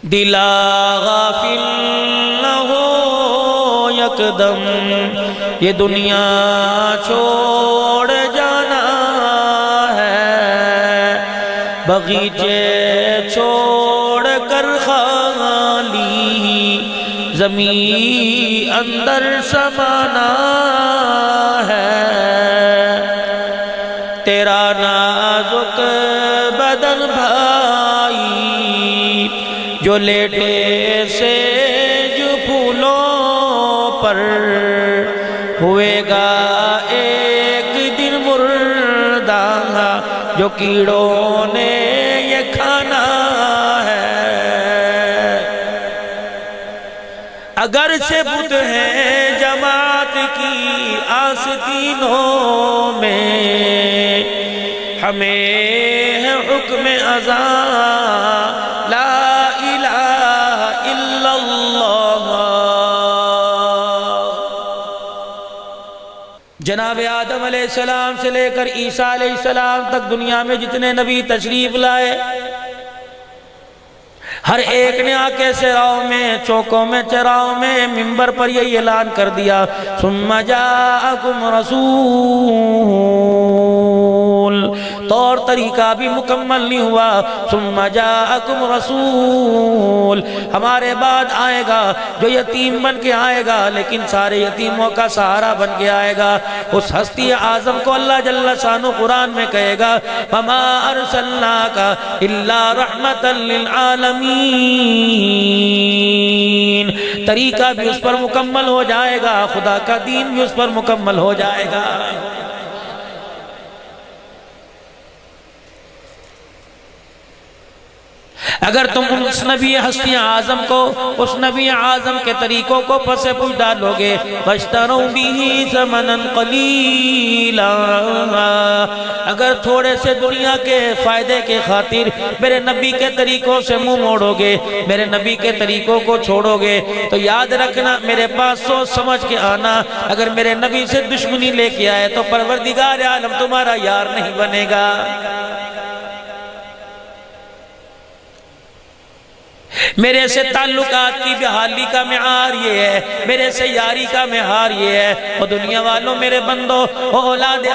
دلا غافل نہ ہو یکدم یہ دنیا چھوڑ جانا ہے، باغیچے چھوڑ کر خالی زمین اندر سمانا ہے، تیرا نازک بدن بھائی جو لیٹے سے جو پھولوں پر ہوئے گا ایک دن مردہ جو کیڑوں نے یہ کھانا ہے۔ اگر سے بت ہیں جماعت کی آستینوں میں، ہمیں ہے حکم اذان لا الہ الا اللہ۔ جناب آدم علیہ السلام سے لے کر عیسیٰ علیہ السلام تک دنیا میں جتنے نبی تشریف لائے، ہر ایک نے آکے سراؤں میں، چوکوں میں، چراؤں میں، منبر پر یہ اعلان کر دیا، ثم جاءکم رسول، طور طریقہ بھی مکمل نہیں ہوا، ثم جاءکم رسول، ہمارے بعد آئے گا جو یتیم بن کے آئے گا لیکن سارے یتیموں کا سہارا بن کے آئے گا۔ اس ہستی اعظم کو اللہ جل شانہ قرآن میں کہے گا وَمَا أَرْسَلْنَاكَ إِلَّا رَحْمَةً لِلْعَالَمِينَ، طریقہ بھی اس پر مکمل ہو جائے گا، خدا کا دین بھی اس پر مکمل ہو جائے گا۔ اگر تم اس نبی ہستی اعظم کو، اس نبی اعظم کے طریقوں کو پس پوچھ ڈالو گے، وَاشْتَرَوْا بِهِ ثَمَنًا قَلِيلًا، اگر تھوڑے سے دنیا کے فائدے کے خاطر میرے نبی کے طریقوں سے منہ موڑو گے، میرے نبی کے طریقوں کو چھوڑو گے، تو یاد رکھنا میرے پاس سوچ سمجھ کے آنا، اگر میرے نبی سے دشمنی لے کے آئے تو پروردگار عالم تمہارا یار نہیں بنے گا۔ میرے سے تعلقات کی بحالی کا معیار یہ ہے، میرے سے یاری کا معیار یہ ہے، اور دنیا والوں میرے بندو، اولاد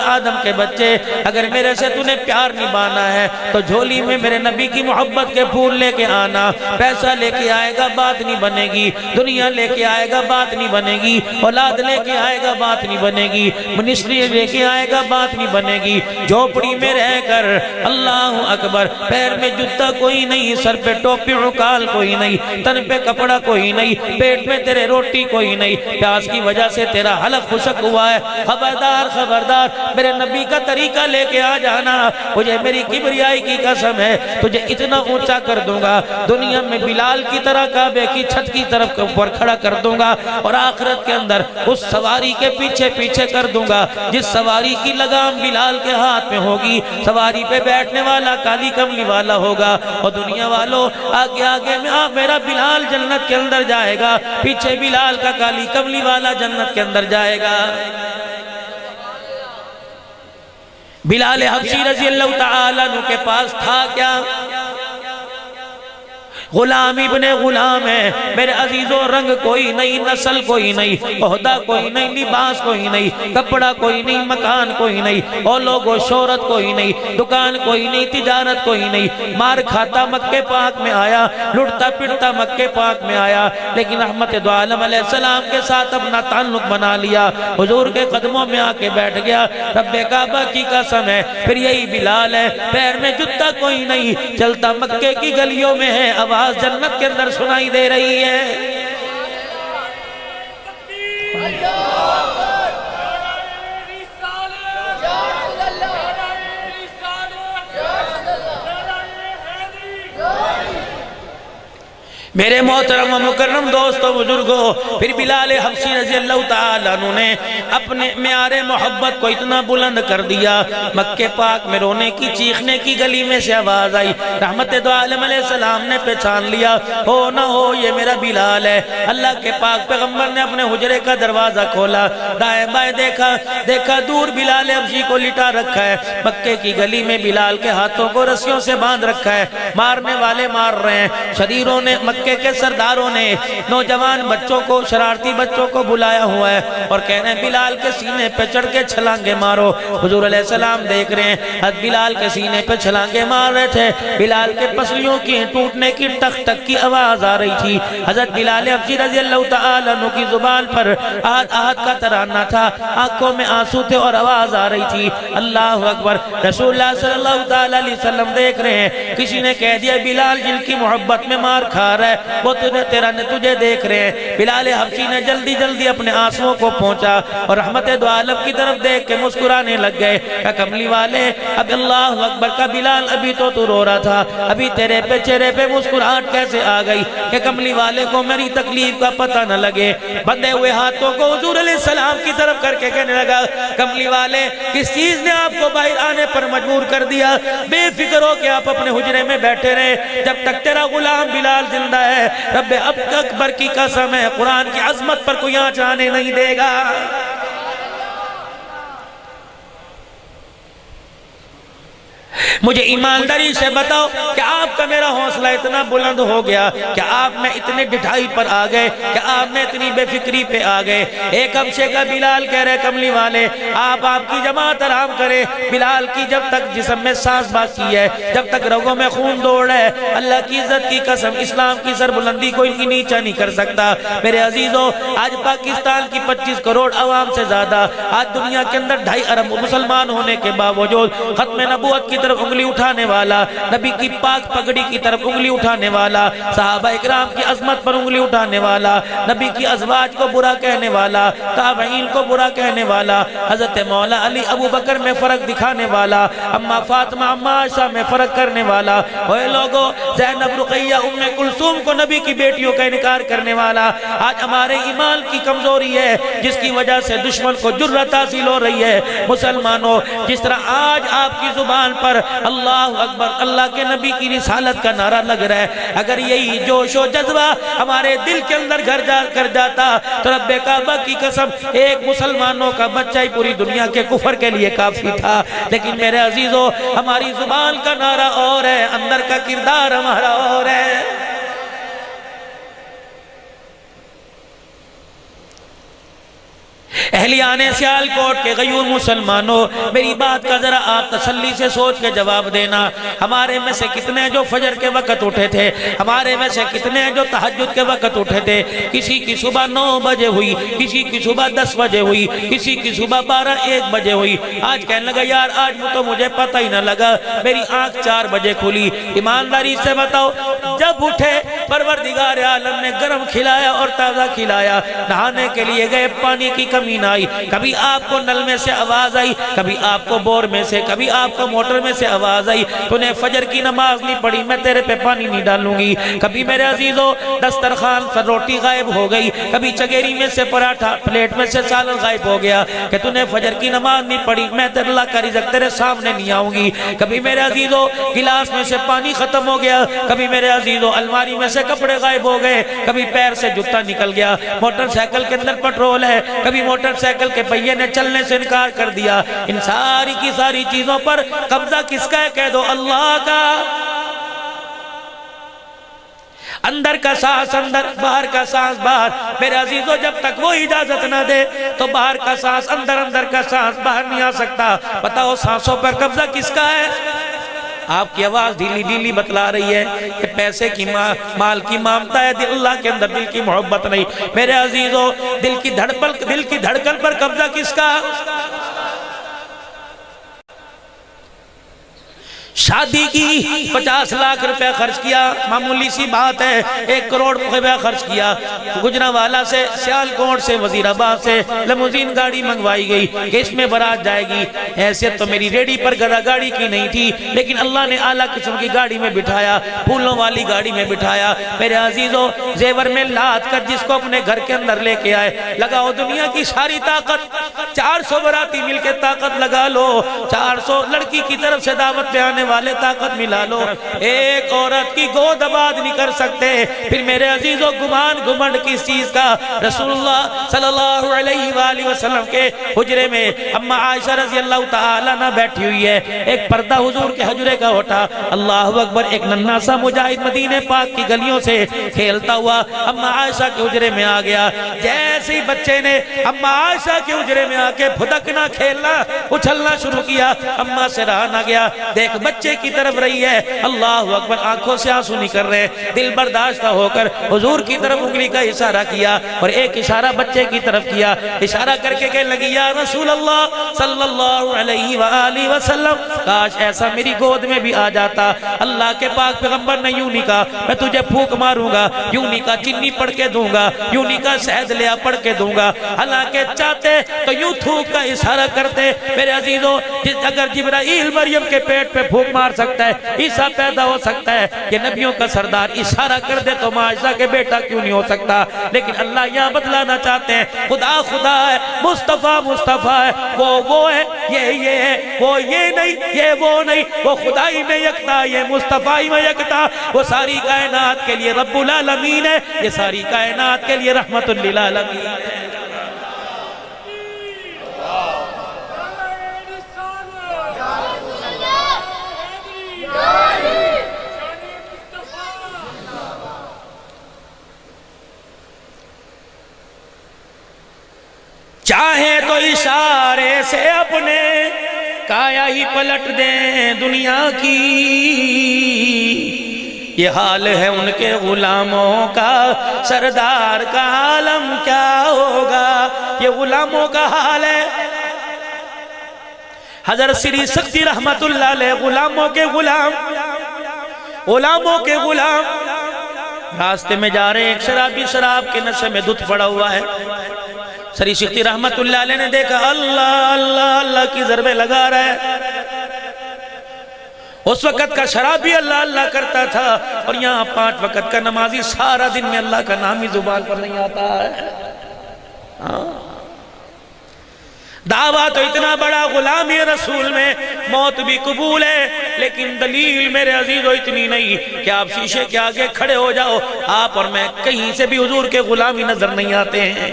آدم کے بچے، اگر میرے سے تو نے پیار نبھانا ہے تو جھولی میں میرے نبی کی محبت کے پھول لے کے آنا۔ پیسہ لے کے آئے گا بات نہیں بنے گی، دنیا لے کے آئے گا بات نہیں بنے گی، اولاد لے کے آئے گا بات نہیں بنے گی، منسٹری لے کے آئے گا بات نہیں بنے گی، جھوپڑی میں رہ کر اللہ اکبر، پیر میں جوتا کوئی نہیں، سر پہ ٹوپی عقال کوئی نہیں، تن پہ کپڑا کوئی نہیں، پیٹ میں تیرے روٹی کوئی نہیں، پیاس کی وجہ سے تیرا حلق خشک ہوا ہے، خبردار خبردار میرے نبی کا طریقہ لے کے آ جانا، مجھے میری کبریائی کی قسم ہے تجھے اتنا اونچا کر دوں گا، دنیا میں بلال کی طرح کعبے کی چھت کی طرف پر کھڑا کر دوں گا، اور آخرت کے اندر اس سواری کے پیچھے پیچھے کر دوں گا جس سواری کی لگام بلال کے ہاتھ میں ہوگی، سواری پہ بیٹھنے والا کالی کملی والا ہوگا، اور دنیا والوں آگے آگے میں میرا بلال جنت کے اندر جائے گا، پیچھے بلال کا کالی کملی والا جنت کے اندر جائے گا۔ بلال حبشی رضی اللہ تعالیٰ عنہ کے پاس تھا کیا؟ غلام ابن غلام ہے میرے عزیزوں، رنگ کوئی نہیں، نسل کوئی نہیں، عہدہ کوئی نہیں، لباس کوئی نہیں، کپڑا کوئی نہیں، مکان کوئی نہیں، اور لوگ و شہرت کوئی نہیں، دکان کوئی نہیں، تجارت کوئی نہیں، مار کھاتا مکہ پاک میں آیا، لڑتا پڑتا مکہ پاک میں آیا، لیکن رحمت دو عالم علیہ السلام کے ساتھ اپنا تعلق بنا لیا، حضور کے قدموں میں آ کے بیٹھ گیا، رب کعبہ کی قسم ہے پھر یہی بلال ہے، پیر میں جوتا کوئی نہیں، چلتا مکہ کی گلیوں میں ہے، آواز جنت کے اندر سنائی دے رہی ہے۔ میرے محترم و مکرم دوستو بزرگو، پھر بلال حبشی رضی اللہ تعالیٰ عنہ نے اپنے معیار محبت کو اتنا بلند کر دیا، مکہ پاک میں رونے کی چیخنے کی گلی میں سے آواز آئی، رحمت دو عالم علیہ السلام نے پہچان لیا، ہو نہ ہو یہ میرا بلال ہے۔ اللہ کے پاک پیغمبر نے اپنے حجرے کا دروازہ کھولا، دائیں بائیں دیکھا دور بلال حبشی کو لٹا رکھا ہے، مکے کی گلی میں بلال کے ہاتھوں کو رسیوں سے باندھ رکھا ہے، مارنے والے مار رہے ہیں، شریروں نے مکے کے سرداروں نے نوجوان بچوں کو، شرارتی بچوں کو بلایا ہوا ہے اور کہہ رہے ہیں بلال کے سینے پہ چڑھ کے چھلانگے مارو۔ حضور علیہ السلام دیکھ رہے ہیں، حضرت بلال کے سینے پہ چھلانگے مار رہے تھے، بلال کے پسلیوں کی ٹوٹنے کی ٹک ٹک کی آواز آ رہی تھی۔ حضرت بلال حبشی رضی اللہ تعالیٰ عنہ کی زبان پر آہت آہت کا ترانہ تھا، آنکھوں میں آنسو تھے اور آواز آ رہی تھی، اللہ اکبر۔ رسول اللہ صلی اللہ علیہ وسلم دیکھ رہے ہیں، کسی نے کہہ دیا بلال جن کی محبت میں مار کھا رہا ہے وہ تجھے دیکھ رہے ہیں۔ بلال حبشی نے جلدی جلدی اپنے آنسوؤں کو پہنچا اور رحمت دو عالم کی طرف دیکھ کے مسکرانے لگ گئے کہ کملی والے اب اللہ اکبر کا بلال ابھی تو رو رہا تھا، ابھی تیرے پہ چہرے پہ مسکراہٹ کیسے آ گئی کہ کملی والے کو میری تکلیف کا پتہ نہ لگے۔ بندے ہوئے ہاتھوں کو حضور علیہ السلام کی طرف کر کے کہنے لگا کملی والے کس چیز نے آپ کو باہر آنے پر مجبور کر دیا؟ بے فکر ہو کہ آپ اپنے حجرے میں بیٹھے رہے جب تک تیرا غلام بلال زندہ ہے۔ رب اکبر کی قسم ہے قرآن کی عظمت پر کوئی آنچ آنے نہیں دے گا۔ مجھے ایمانداری سے بتاؤ کہ آپ کا میرا حوصلہ اتنا بلند ہو گیا کہ آپ میں اتنے ڈٹھائی پر آ گئے کہ آپ میں اتنی بے فکری پہ آ گئے۔ ایک حبشے کا بلال کہہ رہے کملی والے آپ کی جماعت آرام کرے، بلال کی جب تک جسم میں سانس باقی ہے، جب تک رگوں میں خون دوڑ ہے، اللہ کی عزت کی قسم اسلام کی سر بلندی کو ان کی نیچا نہیں کر سکتا۔ میرے عزیزو آج پاکستان کی 25 کروڑ عوام سے زیادہ، آج دنیا کے اندر 2.5 ارب مسلمان ہونے کے باوجود ختم نبوت کی طرف انگلی اٹھانے والا، نبی کی پاک پگڑی کی طرف انگلی اٹھانے والا، صحابہ اکرام کی عظمت پر انگلی اٹھانے والا، نبی کی ازواج کو برا کہنے والا، تابعین کو برا کہنے والا، حضرت مولا علی ابو بکر میں فرق دکھانے والا، اما فاطمہ اما عائشہ میں فرق کرنے والا، اوے لوگو زینب رقیہ ام کلثوم کو نبی کی بیٹیوں کا انکار کرنے والا۔ آج ہمارے ایمان کی کمزوری ہے جس کی وجہ سے دشمن کو جرأت حاصل ہو رہی ہے۔ مسلمانوں جس طرح آج آپ کی زبان پر اللہ اکبر اللہ کے نبی کی رسالت کا نعرہ لگ رہا ہے، اگر یہی جوش و جذبہ ہمارے دل کے اندر گھر کر جاتا تو رب کعبہ کی قسم ایک مسلمانوں کا بچہ ہی پوری دنیا کے کفر کے لیے کافی تھا۔ لیکن میرے عزیزو ہماری زبان کا نعرہ اور ہے، اندر کا کردار ہمارا اور ہے۔ اہلیان سیالکوٹ کے غیور مسلمانوں میری بات کا ذرا آپ تسلی سے سوچ کے جواب دینا۔ ہمارے میں سے کتنے جو فجر کے وقت اٹھے تھے، ہمارے میں سے کتنے جو تہجد کے وقت اٹھے تھے؟ کسی کی صبح 9 بجے ہوئی، کسی کی صبح 10 بجے ہوئی، کسی کی صبح 12-1 بجے ہوئی۔ آج کہنے لگا یار آج تو مجھے پتہ ہی نہ لگا، میری آنکھ 4 بجے کھلی۔ ایمانداری سے بتاؤ جب اٹھے پروردگار عالم نے گرم کھلایا اور تازہ کھلایا، نہانے کے لیے گئے پانی کی کمی نہ آئی، کبھی آپ کو نل میں سے آواز آئی، کبھی آپ کو بور میں سے، کبھی آپ کو موٹر میں سے آواز آئی تو نے فجر کی نماز نہیں پڑھی میں تیرے پہ پانی نہیں ڈالوں گی۔ کبھی میرے عزیزو دسترخوان پر روٹی غائب ہو گئی، کبھی چگیری میں سے پراٹھا، پلیٹ میں سے سالن غائب ہو گیا کہ تو نے فجر کی نماز نہیں پڑھی میں تیرے اللہ کا رزق تیرے سامنے نہیں آؤں گی۔ کبھی میرے عزیزو گلاس میں سے پانی ختم ہو گیا، کبھی میرے عزیزو الماری میں سے کپڑے غائب ہو گئے، کبھی پیر سے جوتا نکل گیا، موٹر سائیکل کے اندر پیٹرول ہے، کبھی موٹر سائیکل کے پہیے نے چلنے سے انکار کر دیا۔ ان ساری کی ساری چیزوں پر قبضہ کس کا ہے؟ کہہ دو اللہ کا۔ اندر کا سانس اندر، باہر کا سانس باہر۔ میرے عزیزو جب تک وہ اجازت نہ دے تو باہر کا سانس اندر، اندر کا سانس باہر نہیں آ سکتا۔ بتاؤ سانسوں پر قبضہ کس کا ہے؟ آپ کی آواز ڈھیلی ڈھیلی بتلا رہی ہے کہ پیسے کی مال کی مامتا ہے، اللہ کے اندر دل کی محبت نہیں۔ میرے عزیزو دل کی دھڑکن پر قبضہ کس کا؟ شادی کی 50 لاکھ روپے خرچ کیا، معمولی سی بات ہے، 1 کروڑ روپے خرچ کیا، گجرانوالہ سے سیالکوٹ سے وزیر آباد سے لیموزین گاڑی منگوائی گئی کہ اس میں بارات جائے گی۔ حیثیت تو میری ریڈی پر گدا گاڑی کی نہیں تھی، لیکن اللہ نے اعلیٰ قسم کی گاڑی میں بٹھایا، پھولوں والی گاڑی میں بٹھایا۔ میرے عزیزوں، زیور میں لاد کر جس کو اپنے گھر کے اندر لے کے آئے، لگاؤ دنیا کی ساری طاقت، 400 براتی مل کے طاقت لگا لو، 400 لڑکی کی طرف سے دعوت پہ آنے والے طاقت ملا لو، ایک عورت کی گود آباد نہیں کر سکتے۔ پھر میرے عزیزوں، گمان گمنڈ کس چیز کا؟ رسول اللہ صلی اللہ علیہ وآلہ وسلم کے حجرے میں اما عائشہ رضی اللہ تعالیٰ عنہ بیٹھی ہوئی ہے، ایک پردہ حضور کے حجرے کا اٹھا، اللہ اکبر، ایک ننھا سا مجاہد مدینے پاک کی گلیوں سے کھیلتا ہوا اما عائشہ کے حجرے میں آ گیا۔ جیسے ہی بچے نے اما عائشہ کے حجرے میں آ کے پھدکنا، کھیلنا، اچھلنا شروع کیا، اما سے رہا نہ گیا، دیکھ بچے کی طرف رہی ہے، اللہ اکبر، آنکھوں سے آنسو نکل رہے، دل برداشتہ ہو کر حضور کی طرف انگلی کا اشارہ کیا اور ایک اشارہ بچے کی طرف کیا، اشارہ کر کے کہنے لگی، یا رسول اللہ صلی اللہ علیہ وآلہ وسلم، کاش ایسا میری گود میں بھی آ جاتا۔ اللہ کے پاک پیغمبر نے یوں نہیں کہا میں تجھے پھونک ماروں گا، یوں نہیں کہا چینی پڑھ کے دوں گا، یوں نہیں کہا شہد لیا پڑھ کے دوں گا، حالانکہ چاہتے تو یوں تھوک کا اشارہ کرتے۔ میرے عزیزوں، اگر جبرائیل مریم کے پیٹ پہ پھونک مار سکتا ہے، عیسیٰ پیدا ہو سکتا ہے، کہ نبیوں کا سردار اشارہ کر دے تو معاشرہ کے بیٹا کیوں نہیں ہو سکتا؟ لیکن اللہ یہاں بتلانا چاہتے ہیں، خدا خدا ہے، مصطفیٰ مصطفیٰ ہے، وہ ہے، یہ ہے، وہ یہ نہیں، یہ وہ نہیں، وہ خدائی میں یکتا، یہ مصطفیٰ میں یکتا، وہ ساری کائنات کے لیے رب العالمین ہے، یہ ساری کائنات کے لیے رحمت للعالمین ہے۔ چاہے تو اشارے سے اپنے کایا ہی پلٹ دیں دنیا کی، یہ حال ہے ان کے غلاموں کا، سردار کا عالم کیا ہوگا؟ یہ غلاموں کا حال ہے۔ حضرت سری سختی رحمت اللہ علیہ، غلاموں کے غلام، غلاموں کے غلام، راستے میں جا رہے، ایک شرابی شراب کے نشے میں دھت پڑا ہوا ہے۔ سری سختی رحمت اللہ علیہ نے دیکھا، اللہ اللہ اللہ کی ضربیں لگا رہا ہے۔ اس وقت کا شرابی اللہ اللہ کرتا تھا، اور یہاں 5 وقت کا نمازی سارا دن میں اللہ کا نام ہی زبان پر نہیں آتا ہے۔ دعویٰ تو اتنا بڑا، غلامی رسول میں موت بھی قبول ہے، لیکن دلیل میرے عزیزو اتنی نہیں کہ آپ شیشے کے آگے کھڑے ہو جاؤ، آپ اور میں کہیں سے بھی حضور کے غلامی نظر نہیں آتے ہیں۔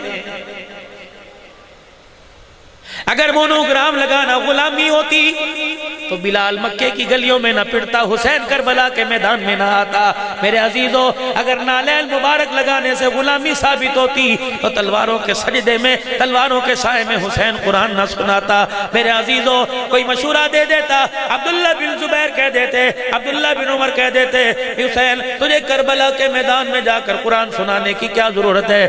اگر مونوگرام لگانا غلامی ہوتی تو بلال مکے کی گلیوں میں نہ پڑتا، حسین کربلا کے میدان میں نہ آتا۔ میرے عزیزو، اگر نالیل مبارک لگانے سے غلامی ثابت ہوتی تو تلواروں کے سجدے میں، تلواروں کے سائے میں حسین قرآن نہ سناتا۔ میرے عزیزو، کوئی مشورہ دے دیتا، عبداللہ بن زبیر کہہ دیتے، عبداللہ بن عمر کہہ دیتے، حسین تجھے کربلا کے میدان میں جا کر قرآن سنانے کی کیا ضرورت ہے؟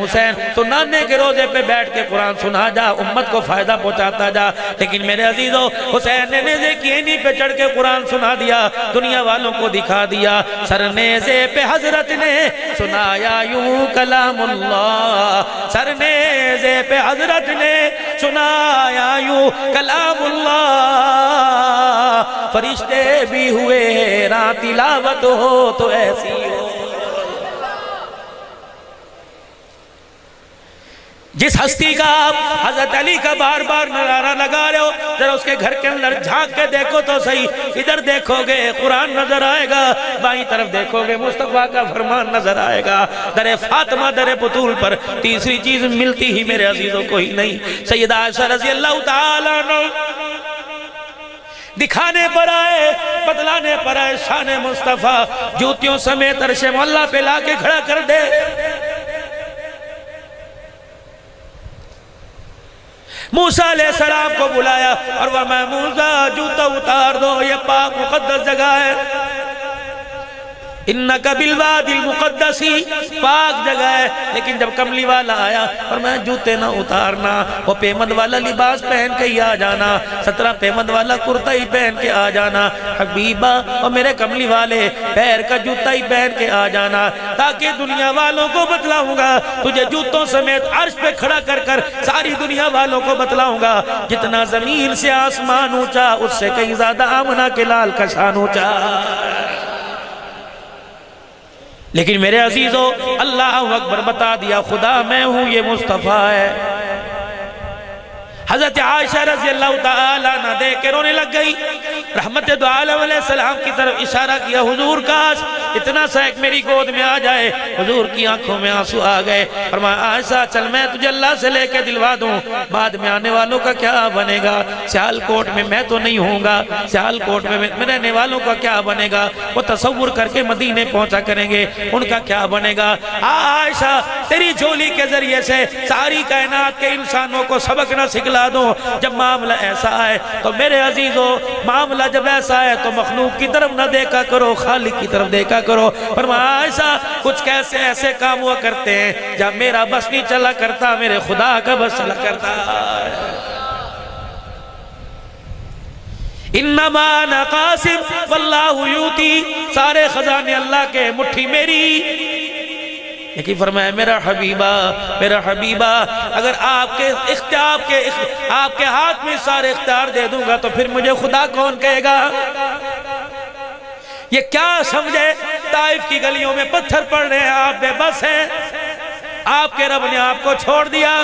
حسین تو نانے کے روزے پہ بیٹھ کے قرآن سنا جا، امت کو فائدہ پہنچاتا جا۔ لیکن میرے عزیزو، حسین نے نیزے کی اینی پہ چڑھ کے قرآن سنا دیا، دنیا والوں کو دکھا دیا، سر نیزے پہ حضرت نے سنایا یوں کلام اللہ، سر نیزے پہ حضرت نے سنایا یوں کلام اللہ، فرشتے بھی ہوئے حیران، تلاوت ہو تو ایسی ہو۔ جس ہستی کا آپ حضرت علی کا بار بار نعرہ لگا رہے ہو، ذرا اس کے گھر کے اندر جھانک کے دیکھو تو صحیح، ادھر دیکھو گے قرآن نظر آئے گا، بائیں طرف دیکھو گے مصطفیٰ کا فرمان نظر آئے گا۔ در فاطمہ، در بطول پر تیسری چیز ملتی ہی میرے عزیزوں کو ہی نہیں۔ سیدہ عائشہ رضی اللہ تعالیٰ عنہ دکھانے پر آئے، بتلانے پر آئے شان مصطفیٰ، جوتیوں سمیت عرش مولا پہ لا کے کھڑا کر دے۔ موسیٰ علیہ السلام کو بلایا اور وہ میں موسیٰ جوتا اتار دو، یہ پاک مقدس جگہ ہے۔ انکا بالوادی المقدسی، پاک جگہ ہے، لیکن جب کملی والا آیا اور میں جوتے نہ اتارنا، وہ پیمند والا لباس پہن کے ہی آ جانا، 17 پیمند والا کرتا ہی پہن کے آ جانا، حبیبہ اور میرے کملی والے پیر کا جوتا ہی پہن کے آ جانا، تاکہ دنیا والوں کو بتلاؤں گا، تجھے جوتوں سمیت عرش پہ کھڑا کر کر ساری دنیا والوں کو بتلاؤں گا، جتنا زمین سے آسمان اونچا اس سے کہیں زیادہ آمنہ کے لال کا شان اونچا۔ لیکن میرے عزیزو، اللہ اکبر بتا دیا، خدا میں ہوں یہ مصطفیٰ ہے۔ حضرت عائشہ رضی اللہ تعالیٰ نہ دیکھ کے رونے لگ گئی، رحمت دو عالم علیہ السلام کی طرف اشارہ کیا، حضور کاش اتنا سا ایک میری گود میں آ جائے۔ حضور کی آنکھوں میں آنسو آ گئے، فرمایا عائشہ چل میں تجھے اللہ سے لے کے دلوا دوں، بعد میں آنے والوں کا کیا بنے گا؟ سیالکوٹ میں میں تو نہیں ہوں گا، سیالکوٹ میں رہنے والوں کا کیا بنے گا؟ وہ تصور کر کے مدینے پہنچا کریں گے، ان کا کیا بنے گا؟ عائشہ تیری جھولی کے ذریعے سے ساری کائنات کے انسانوں کو سبق نہ سکھلا دو۔ جب معاملہ ایسا ہے تو میرے عزیزو، معاملہ جب ایسا ہے تو مخلوق کی طرف نہ دیکھا کرو، خالق کی طرف دیکھا کرو۔ فرمایا عائشہ کچھ کیسے ایسے کام ہوا کرتے ہیں جب میرا بس نہیں چلا کرتا، میرے خدا کا بس چلا کرتا ہے۔ انما انا قاسم واللہ یوتی، سارے خزانے اللہ کے، مٹھی میری۔ لیکن فرمایا میرا حبیبہ، میرا حبیبہ، اگر آپ کے ہاتھ میں سارے اختیار دے دوں گا تو پھر مجھے خدا کون کہے گا؟ یہ کیا سمجھے؟ طائف کی گلیوں میں پتھر پڑ رہے ہیں، آپ بے بس ہیں، آپ کے رب نے آپ کو چھوڑ دیا،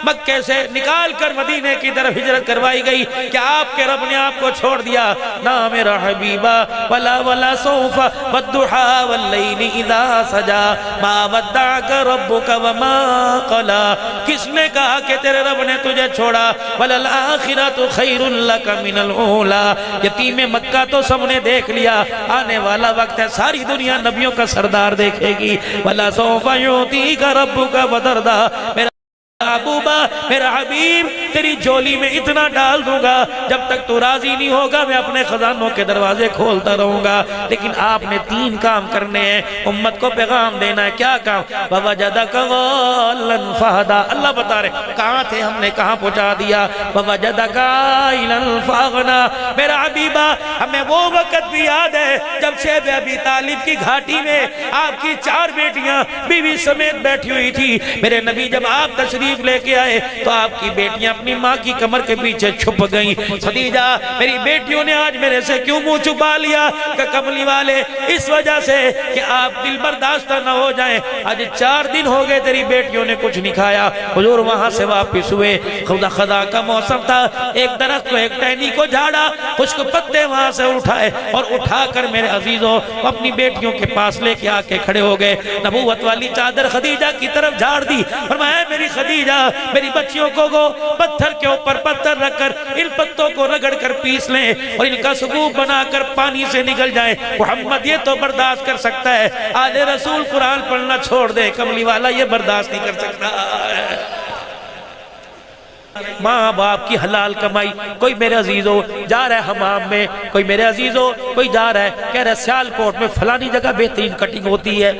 مکے سے نکال کر مدینے کی طرف ہجرت کروائی گئی، کہ آپ کے رب نے آپ کو چھوڑ دیا؟ نا میرا حبیبہ، ولا ولا سوف والضحا واللیل اذا سجا ما ودعک ربک وما قلا، کس نے کہا کہ تیرے رب نے تجھے چھوڑا؟ وللآخرۃ خیر لک من الاولی، یتیم مکہ تو سب نے دیکھ لیا، آنے والا وقت ہے ساری دنیا نبیوں کا سردار دیکھے گی۔ ولا سوف یعطیک ربک فترضی، محبوبہ میرا حبیب تیری جھولی میں اتنا ڈال دوں گا، جب تک تو راضی نہیں ہوگا میں اپنے خزانوں کے دروازے کھولتا رہوں گا۔ لیکن آپ نے 3 کام کرنے ہیں، امت کو پیغام دینا ہے۔ کیا کام؟ وَوَجَدَكَ ضَالًّا فَهَدَىٰ، اللہ بتا رہے کہاں تھے، ہم نے کہاں پہنچا دیا۔ وَوَجَدَكَ عَائِلًا فَأَغْنَىٰ، میرا حبیبہ ہمیں وہ وقت بھی یاد ہے جب شیب ابی طالب کی گھاٹی میں آپ کی 4 بیٹیاں بیوی سمیت بیٹھی ہوئی تھی۔ میرے نبی جب آپ تشریف لے کے آئے تو آپ کی بیٹیاں اپنی ماں کی کمر کے پیچھے چھپ گئیں۔ خدیجہ میری بیٹیوں نے آج میرے سے کیوں منہ چھپا لیا؟ کہ کملی والے اس وجہ سے کہ آپ دل برداشتہ نہ ہو جائیں، آج 4 دن ہو گئے تیری بیٹیوں نے کچھ نہیں کھایا۔ حضور وہاں سے واپس ہوئے، خدا کا موسم تھا، ایک درخت کو، ایک ٹہنی کو جھاڑا، خشک پتے وہاں سے اٹھائے اور اٹھا کر میرے عزیزوں اپنی بیٹیوں کے پاس لے کے آ کے کھڑے ہو گئے۔ نبوت والی چادر خدیجہ کی طرف جھاڑ دی، فرمایا میری خدیجہ میری بچیوں کو پتھر کے اوپر پتھر رکھ کر ان پتوں کو رگڑ کر پیس لیں اور ان کا ثقوب بنا کر پانی سے نکل جائیں۔ محمد یہ تو برداشت کر سکتا ہے، آل رسول قرآن پڑھنا چھوڑ دے، کملی والا یہ برداشت نہیں کر سکتا۔ ماں باپ کی حلال کمائی، کوئی میرے عزیزو جا رہا ہے حمام میں، کوئی میرے عزیزو کوئی جا رہا ہے کہہ رہا ہے سیالکوٹ میں فلانی جگہ بہترین کٹنگ ہوتی ہے،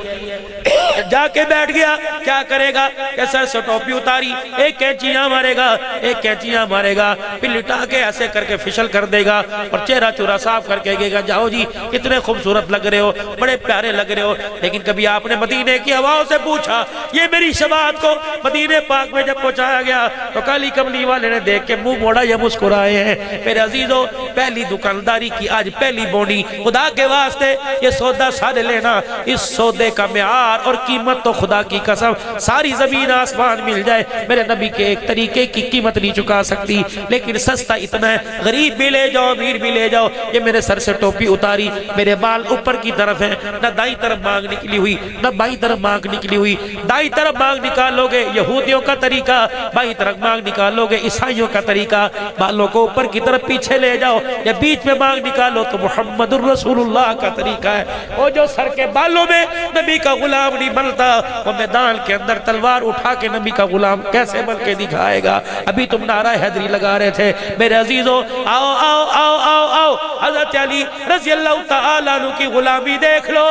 جا کے بیٹھ گیا، کیا کرے گا کہ سر سے ٹوپی اتاری، ایک کینچیاں مارے گا، ایک کینچیاں مارے گا، پھر لٹا کے ایسے کر کے فشل کر دے گا اور چہرہ چورا صاف کر کے گے گا جاؤ جی کتنے خوبصورت لگ رہے ہو، بڑے پیارے لگ رہے ہو۔ لیکن کبھی آپ نے مدینے کی ہواؤں سے پوچھا؟ یہ میری شباعت کو مدینے پاک میں جب پہنچایا گیا تو کالی کملی والے نے دیکھ کے منہ موڑا، یہ مسکرائے ہیں۔ میرے عزیزو پہلی دکانداری کی آج پہلی بونی، خدا کے واسطے یہ سودا سارے لینا، اس سودے کا معیار اور قیمت تو خدا کی قسم ساری زمین آسمان مل جائے میرے نبی کے ایک طریقے کی قیمت نہیں چکا سکتی، لیکن سستا اتنا ہے، غریب بھی لے جاؤ امیر بھی لے جاؤ۔ یہ میرے سر سے ٹوپی اتاری، میرے بال اوپر کی طرف ہیں، نہ دائیں طرف مانگ نکلی ہوئی نہ بائیں طرف مانگ نکلی ہوئی، دائیں طرف مانگ نکالو گے یہودیوں کا طریقہ، بائیں طرف مانگ نکالو گے عیسائیوں کا طریقہ، بالوں کو اوپر کی طرف پیچھے لے جاؤ یا بیچ میں مانگ نکالو تو محمد الرسول اللہ کا طریقہ ہے۔ وہ جو سر کے بالوں میں نبی کا غلام نہیں بنتا، وہ میدان کے اندر تلوار اٹھا کے نبی کا غلام کیسے بن کے دکھائے گا؟ ابھی تم نعرہ حیدری لگا رہے تھے میرے عزیزو، آؤ آؤ آؤ آؤ آؤ حضرت علی رضی اللہ تعالیٰ عنہ کی غلامی دیکھ لو۔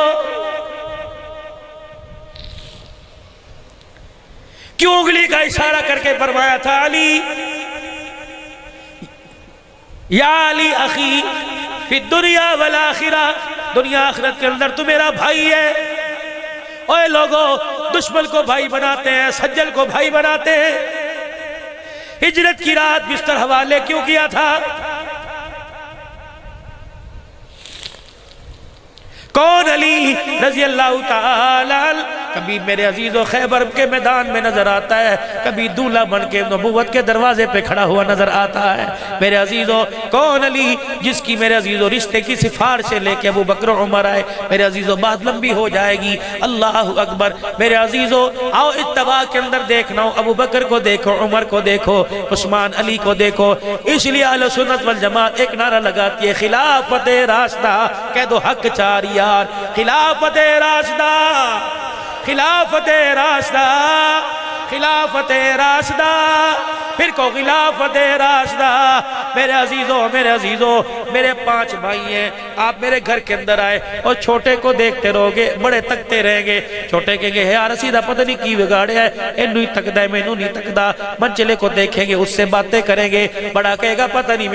کیوں انگلی کا اشارہ کر کے فرمایا تھا علی یا علی اخی فی الدنیا والآخرہ، دنیا آخرت کے اندر تو میرا بھائی ہے۔ اوے لوگوں، دشمن کو بھائی بناتے ہیں، سجل کو بھائی بناتے ہیں۔ ہجرت کی رات بستر حوالے کیوں کیا تھا؟ کون؟ علی رضی اللہ تعالی عنہ۔ کبھی میرے عزیزو خیبر کے میدان میں نظر آتا ہے، کبھی دولہا بن کے نبوت کے دروازے پہ کھڑا ہوا نظر آتا ہے۔ میرے عزیزو کون؟ علی، جس کی میرے عزیزو رشتے کی سفارش سے لے کے ابو بکر و عمر آئے۔ میرے عزیزو بات لمبی ہو جائے گی، اللہ اکبر۔ میرے عزیزو آؤ اتباع کے اندر دیکھنا ہو، ابو بکر کو دیکھو، عمر کو دیکھو، عثمان، علی کو دیکھو۔ اس لیے اہل سنت والجماعت ایک نعرہ لگاتی ہے، خلافت راشدہ، کہہ دو حق چار یار، خلافت راشدہ، خلافت راشدہ، خلافت راشدہ، پھر کو خلافت راشدہ۔ میرے عزیزو میرے 5 بھائی ہیں، آپ میرے گھر کے اندر آئے اور چھوٹے کو دیکھتے رہو گے، بڑے تکتے رہیں گے۔ چھوٹے کہیں گے یار رسیدہ پتہ نہیں کی بگاڑے ہے، انہوں ہی تکدہ ہے، میں انہوں نہیں تکدہ۔ منچلے کو دیکھیں گے، اس سے باتیں کریں گے۔ بڑا کہے گا پتہ نہیں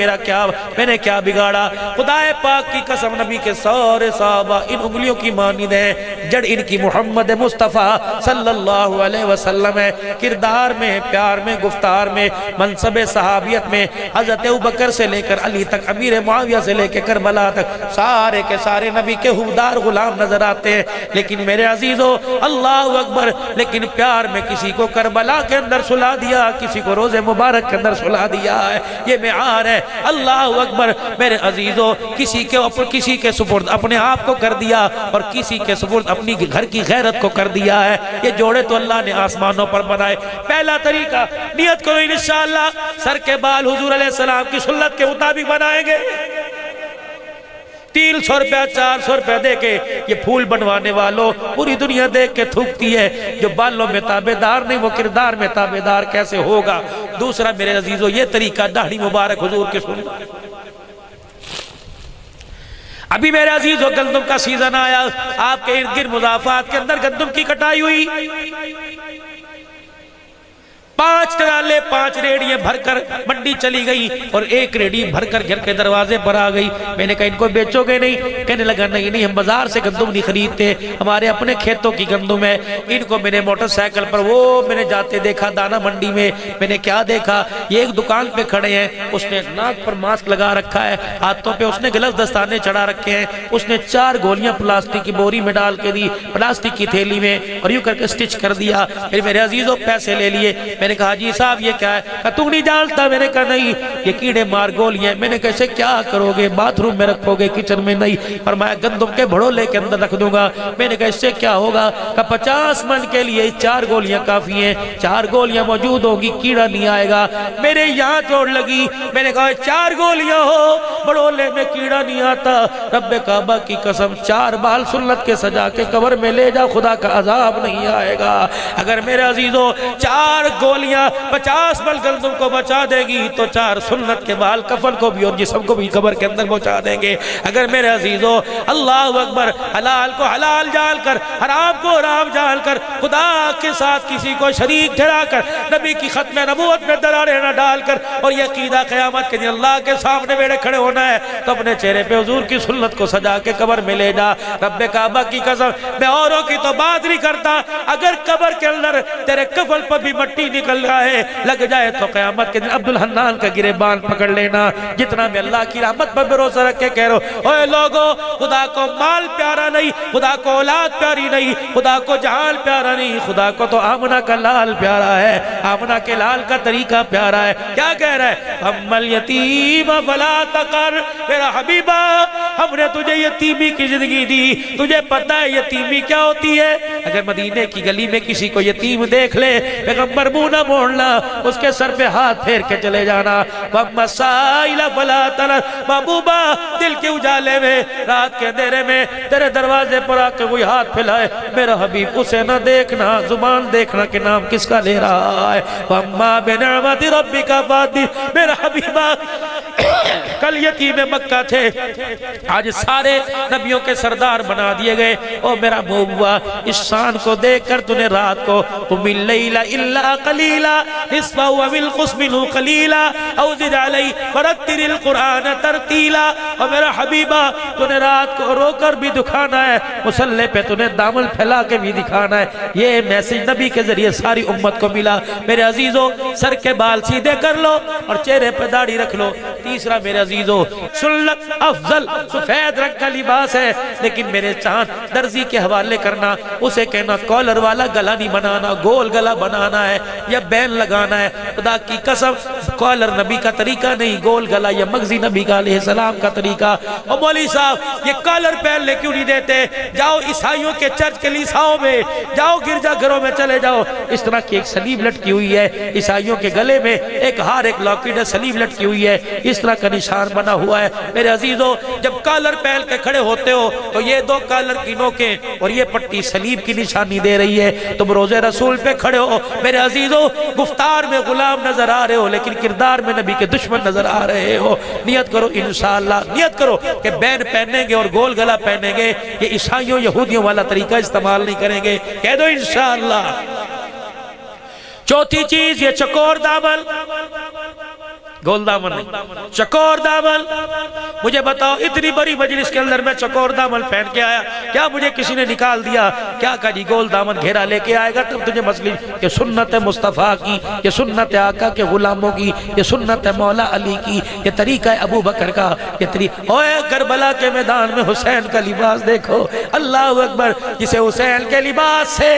میں نے کیا بگاڑا۔ خدا پاک کی قسم، نبی کے سارے صحابہ ان انگلیوں کی مانند ہیں، جڑ ان کی محمد مصطفیٰ صلی اللہ علیہ وسلم ہے۔ کردار میں، پیار میں، گفتار میں، منصب صحابیت میں، حضرت ابوبکر سے لے کر علی تک، امیر معاویہ سے لے کے کربلا تک، سارے کے سارے نبی کے حبدار غلام نظر آتے ہیں۔ لیکن میرے عزیزو اللہ اکبر، لیکن پیار میں کسی کو کربلا کے اندر سلا دیا، کسی کو روز مبارک کے اندر سلا دیا ہے۔ یہ معیار ہے، اللہ اکبر۔ میرے عزیزو کسی کے سپرد اپنے آپ کو کر دیا اور کسی کے سپرد اپنی گھر کی غیرت کو کر دیا ہے۔ یہ جوڑے تو اللہ نے آسمانوں پر بنائے۔ پہلا طریقہ، نیت کرو انشاءاللہ سر کے بال حضور علیہ السلام کی سنت کے مطابق بنائیں گے۔ 300 روپیہ 400 روپیہ دے کے یہ پھول بنوانے والوں پوری دنیا دیکھ کے تھوکتی ہے، جو بالوں میں تابعدار نہیں وہ کردار میں تابعدار کیسے ہوگا؟ دوسرا میرے عزیزو یہ طریقہ، داڑھی مبارک حضور کی سنت۔ ابھی میرے عزیزو گندم کا سیزن آیا، آپ کے ارد گرد مضافات کے اندر گندم کی کٹائی ہوئی، 5 ٹرالے 5 ریڑیاں بھر کر منڈی چلی گئی اور 1 ریڑی بھر کر گھر کے دروازے پر آ گئی۔ میں نے کہا ان کو بیچو گے نہیں؟ کہنے لگا نہیں ہم بازار سے گندم نہیں خریدتے، ہمارے اپنے کھیتوں کی گندم ہے۔ ان کو میں نے موٹر سائیکل پر میں نے جاتے دیکھا دانا منڈی میں۔ میں نے کیا دیکھا، یہ ایک دکان پہ کھڑے ہیں، اس نے ناک پر ماسک لگا رکھا ہے، ہاتھوں پہ اس نے گلف دستانے چڑھا رکھے ہیں، اس نے 4 گولیاں پلاسٹک کی بوری میں ڈال کے دی، پلاسٹک کی تھیلی میں، اور یوں کر کے سٹچ کر دیا۔ پھر میرے عزیزو پیسے لے لیے۔ میں نے کہا جی صاحب یہ کیا ہے؟ کہا تو نہیں جانتا؟ میں نے کہا نہیں، یہ کیڑے مار گولیاں۔ میں نے کہا اسے کیا کرو گے؟ باتھ روم میں رکھو گے، کچن میں نہیں؟ فرمایا گندم کے بھڑولے کے اندر رکھ دوں گا۔ میں نے کہا اس سے کیا ہوگا؟ کہا 50 من کے لیے 4 گولیاں کافی ہیں، 4 گولیاں موجود ہوگی، کیڑا نہیں آئے گا۔ میرے یہاں چوٹ لگی، میں نے کہا 4 گولیاں ہو بھڑولے میں کیڑا نہیں آتا، رب کعبہ کی قسم 4 بال سنت کے سجا کے قبر میں لے جا، خدا کا عذاب نہیں آئے گا۔ اگر میرے عزیزو 4 گولیاں 50 بال گندم کو بچا دے گی تو 4 سنت کے بال کفن کو بھی اور جسم کو بھی قبر کے اندر پہنچا دیں گے۔ اگر میرے عزیزو اللہ اکبر، حلال کو حلال جان کر، حرام کو حرام جان کر، خدا کے ساتھ کسی کو شریک ٹھہرا کر، نبی کی ختم نبوت میں دراریں نہ ڈال کر، اور یہ عقیدہ قیامت کے دن اللہ کے سامنے بیٹھے کھڑے ہونا ہے تو اپنے چہرے پہ حضور کی سنت کو سجا کے قبر میں لے جا۔ رب کعبہ کی قسم میں اوروں کی تو بات نہیں کرتا، اگر قبر کے اندر تیرے کفن پر بھی مٹی نکل رہا ہے لگ جائے تو قیامت کے دن عبدالحنان کا گریبان پکڑ لینا۔ جتنا میں اللہ کی رحمت پر بھروسہ رکھ کے کہہ رہا ہوں، اوے لوگو، خدا کو مال پیارا نہیں، خدا کو اولاد پیاری نہیں، خدا کو جہان پیارا نہیں، خدا کو تو آمنہ کا لال پیارا ہے، آمنہ کے لال کا طریقہ پیارا ہے۔ کیا کہہ رہا ہے؟ اما الیتیم فلا تقر، میرا حبیبہ ہم نے تجھے یتیمی کی زندگی دی، تجھے پتہ ہے یتیمی کیا ہوتی ہے؟ اگر مدینے کی گلی میں کسی کو یتیم دیکھ لے، پیغمبر منہ نہ موڑنا، اس کے سر پہ ہاتھ پھیر کے چلے جانا۔ وَأَمَّا السَّائِلَ فَلَا تَنْهَرْ، محبوبہ دل کے اجالے میں، رات کے اندھیرے میں تیرے دروازے پر آ کے کوئی ہاتھ پھیلائے، میرا حبیب اسے نہ دیکھنا، زبان دیکھنا کہ نام کس کا لے رہا ہے۔ وَأَمَّا بِنِعْمَتِ رَبِّكَ فَحَدِّثْ، میرا حبیبہ کل یتیم مکہ تھے، آج سارے نبیوں کے سردار بنا دیے گئے۔ او میرا محبوبہ، اس شان کو دیکھ کر تو نے رات کو قم اللیل الا قلیلا نصفہ وانقص منہ قلیلا او زد علیہ ورتل القرآن ترتیلا۔ اور میرا حبیبہ، تو نے رات کو رو کر بھی دکھانا ہے، مصلی پہ تو نے دامن پھیلا کے بھی دکھانا ہے۔ یہ میسج نبی کے ذریعے ساری امت کو ملا۔ میرے عزیزو، سر کے بال سیدھے کر لو اور چہرے پہ داڑھی رکھ لو۔ تیسرا میرے عزیزو، سنت افضل سفید رنگ کا لباس ہے، لیکن میرے چاند درزی کے حوالے کرنا، اسے کہنا کالر والا گلا نہیں بنانا، گول گلا بنانا ہے یا بین لگانا ہے۔ خدا کی قسم، کالر نبی کا طریقہ نہیں، گول گلا یا مغزی نبی کا علیہ السلام کا طریقہ۔ اور مولوی صاحب، یہ کالر پہن لے کیوں نہیں دیتے؟ جاؤ عیسائیوں کے چرچ کلیساؤں میں جاؤ، گرجا گھروں میں چلے جاؤ، اس طرح کی ایک سلیب لٹکی ہوئی ہے، عیسائیوں کے گلے میں ایک ہار، ایک لاکٹ ہے، سلیب لٹکی ہوئی ہے، اس طرح کا نشان بنا ہوا ہے۔ میرے عزیزو، جب کالر پہن کے کھڑے ہوتے ہو تو یہ دو کالر کی نوکیں اور یہ پٹی سلیب کی نشانی دے رہی ہے۔ تم روزے رسول پہ کھڑے ہو میرے عزیزو، گفتار میں غلام نظر آ رہے ہو لیکن کردار میں نبی کے دشمن نظر آ رہے ہو۔ نیت کرو انشاءاللہ، نیت کرو کہ بین پہنیں گے اور گول گلا پہنیں گے، یہ عیسائیوں یہودیوں والا طریقہ استعمال نہیں کریں گے، کہہ دو انشاءاللہ۔ چوتھی چیز، یہ چکور دامن، گول دامن نہیں، چکور دامن۔ مجھے بتاؤ، اتنی بڑی مجلس کے اندر میں چکور دامن پہن کے آیا، کیا مجھے کسی نے نکال دیا؟ کیا کہا جی گول دامن گھیرا لے کے آئے گا تب تجھے مسئلہ؟ یہ سنت مصطفیٰ کی، یہ سنت آقا کے غلاموں کی، یہ سنت مولا علی کی، یہ طریقہ ابو بکر کا، یہ طریقہ۔ اوے کربلا کے میدان میں حسین کا لباس دیکھو، اللہ اکبر، جسے حسین کے لباس سے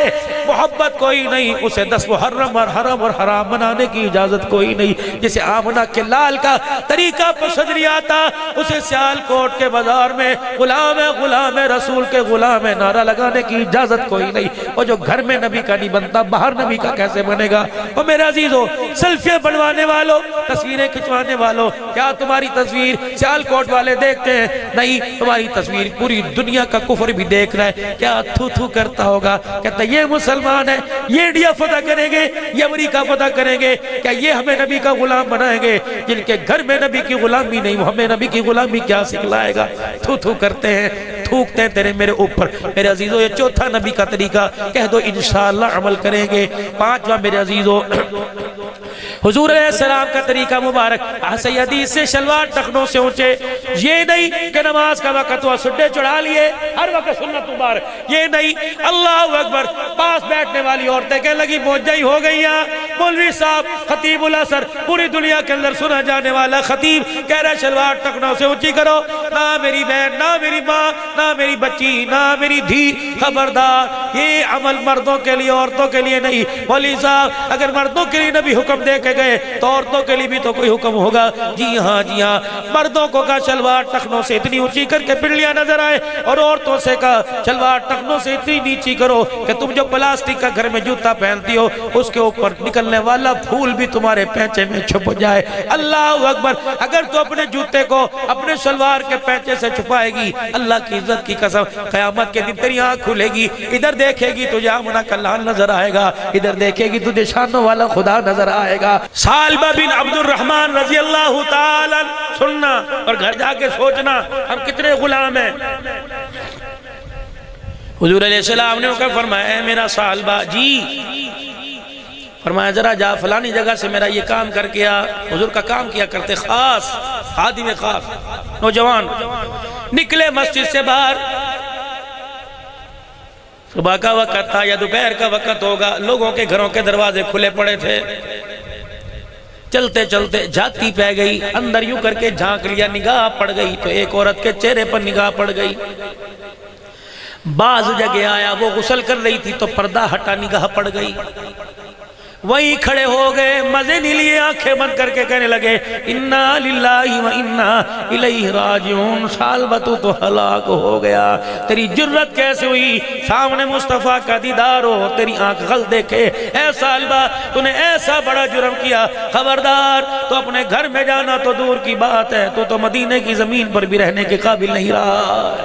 محبت کوئی نہیں، اسے 10 محرم اور حرم اور حرام بنانے کی اجازت کوئی نہیں۔ جسے آمنہ کے لال کا طریقہ پسند نہیں آتا، اسے سیال کوٹ کے بازار میں غلام ہے، غلام ہے، رسول کے غلام ہے، نعرہ لگانے کی اجازت کوئی نہیں۔ اور جو گھر میں نبی کا نہیں بنتا، باہر نبی کا کیسے بنے گا؟ اور میرے عزیزو، سیلفیاں بنوانے والوں، تصویریں کھچوانے والوں، کیا تمہاری تصویر سیال کوٹ والے دیکھتے ہیں؟ نہیں، تمہاری تصویر پوری دنیا کا کفر بھی دیکھ رہا ہے۔ کیا تھو تھو کرتا ہوگا؟ کہتا یہ مسلمان ہے، یہ انڈیا فتح کریں گے، یہ امریکہ فتح کریں گے، کیا یہ ہمیں نبی کا غلام بنائیں گے؟ جن کے گھر میں نبی کی غلامی نہیں، وہ ہمیں نبی کی غلامی کیا سکھلائے گا؟ تھو تھو کرتے ہیں، تھوکتے ہیں تیرے میرے اوپر۔ میرے عزیزو، یہ چوتھا نبی کا طریقہ، کہہ دو انشاءاللہ عمل کریں گے۔ پانچواں میرے عزیزو، حضور علیہ السلام کا طریقہ مبارک، صحیح حدیث سے شلوار ٹخنوں سے اونچے، یہ نہیں کہ نماز کا وقت ہوا سڈے چڑھا لیے، ہر وقت سنت مبارک، یہ نہیں۔ اللہ اکبر، پاس بیٹھنے والی عورتیں کہنے لگی موجہی ہو گئی ہیں، مولوی صاحب خطیب العصر، پوری دنیا کے اندر سنا جانے والا خطیب کہہ رہا شلوار ٹخنوں سے اونچی کرو، نہ میری بہن، نہ میری ماں، نہ میری بچی، نہ میری دھی، خبردار، یہ عمل مردوں کے لیے عورتوں کے لیے نہیں۔ مولوی صاحب، اگر مردوں کے لیے نبی حکم دے کے گئے تو عورتوں کے لیے بھی تو کوئی حکم ہوگا؟ جی ہاں، جی ہاں، مردوں کو کہا شلوار ٹخنوں سے اتنی اونچی کر کے پنڈلیاں نظر آئے، اور عورتوں سے کہا شلوار ٹخنوں سے اتنی نیچی کرو کہ تم جو پلاسٹک کا گھر میں جوتا پہنتی ہو اس کے اوپر نکلنے والا پھول بھی تمہارے پینچے میں چھپ جائے۔ اللہ اکبر، اگر تو اپنے جوتے کو اپنے شلوار کے پینچے سے چھپائے گی، اللہ کی عزت کی قسم، قیامت کے دن تیری آنکھ کھلے گی، ادھر دیکھے گی تجھے آمنہ کا لال نظر آئے گا، ادھر دیکھے گی تجھے شانوں والا خدا نظر آئے گا۔ سالبہ بن عبد الرحمن رضی اللہ تعالی، سننا اور گھر جا کے سوچنا ہم کتنے غلام ہیں۔ حضور علیہ السلام نے فرمایا اے میرا سالبہ، جی، فرمایا ذرا جا فلانی جگہ سے میرا یہ کام کر کے آ۔ حضور کا کام کیا کرتے، خاص خادم خاص نوجوان نکلے مسجد سے باہر، صبح کا وقت تھا یا دوپہر کا وقت ہوگا، لوگوں کے گھروں کے دروازے کھلے پڑے تھے، چلتے چلتے جھاتی پہ گئی، اندر یوں کر کے جھانک لیا، نگاہ پڑ گئی تو ایک عورت کے چہرے پر نگاہ پڑ گئی۔ بعض جگہ آیا وہ غسل کر رہی تھی تو پردہ ہٹا، نگاہ پڑ گئی، وہیں کھڑے ہو گئے، مزے نہیں لیے، آنکھیں بند کر کے کہنے لگے انا للہ و انا الیہ راجعون، سالبہ تو ہلاک ہو گیا، تیری جرت کیسے ہوئی سامنے مصطفیٰ کا دیدار ہو، تیری آنکھ غل دیکھے، اے سالبہ تو نے ایسا بڑا جرم کیا، خبردار، تو اپنے گھر میں جانا تو دور کی بات ہے، تو مدینے کی زمین پر بھی رہنے کے قابل نہیں رہا۔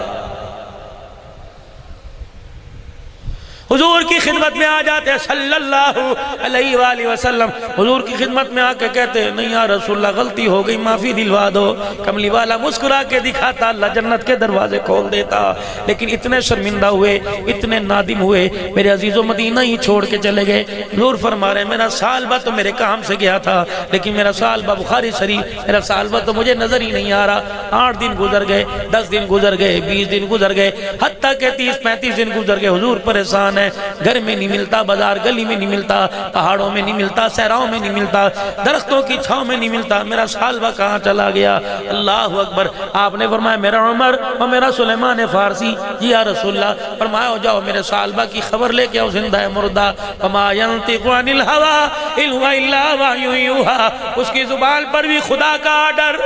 حضور کی خدمت میں آ جاتے ہیں صلی اللہ علیہ وآلہ وسلم، حضور کی خدمت میں آ کے کہتے ہیں نہیں یا رسول اللہ غلطی ہو گئی معافی دلوا دو۔ کملی والا مسکرا کے دکھاتا، اللہ جنت کے دروازے کھول دیتا، لیکن اتنے شرمندہ ہوئے، اتنے نادم ہوئے، میرے عزیزو مدینہ ہی چھوڑ کے چلے گئے۔ حضور فرما رہے ہیں میرا سالبہ تو میرے کام سے گیا تھا، لیکن میرا سالبہ بخاری شریف، میرا سالبہ تو مجھے نظر ہی نہیں آ رہا۔ 8 دن گزر گئے، 10 دن گزر گئے، 20 دن گزر گئے، حتیٰ کہ 30-35 دن گزر گئے۔ حضور پریشان ہے، گھر میں نہیں ملتا، بازار گلی میں نہیں ملتا، پہاڑوں میں نہیں ملتا، صحراؤں میں نہیں ملتا، درختوں کی چھاؤں میں نہیں ملتا، میرا سالبہ کہاں چلا گیا؟ اللہ اکبر۔ آپ نے فرمایا میرا عمر اور میرا سلیمان فارسی، جی یا رسول اللہ۔ فرمایا ہو جاؤ میرے سالبہ کی خبر لے کے آؤ، زندہ ہے مردہ؟ وما ينطق عن الهوى ان هو الا وحی یوحی، اس کی زبان پر بھی خدا کا آرڈر،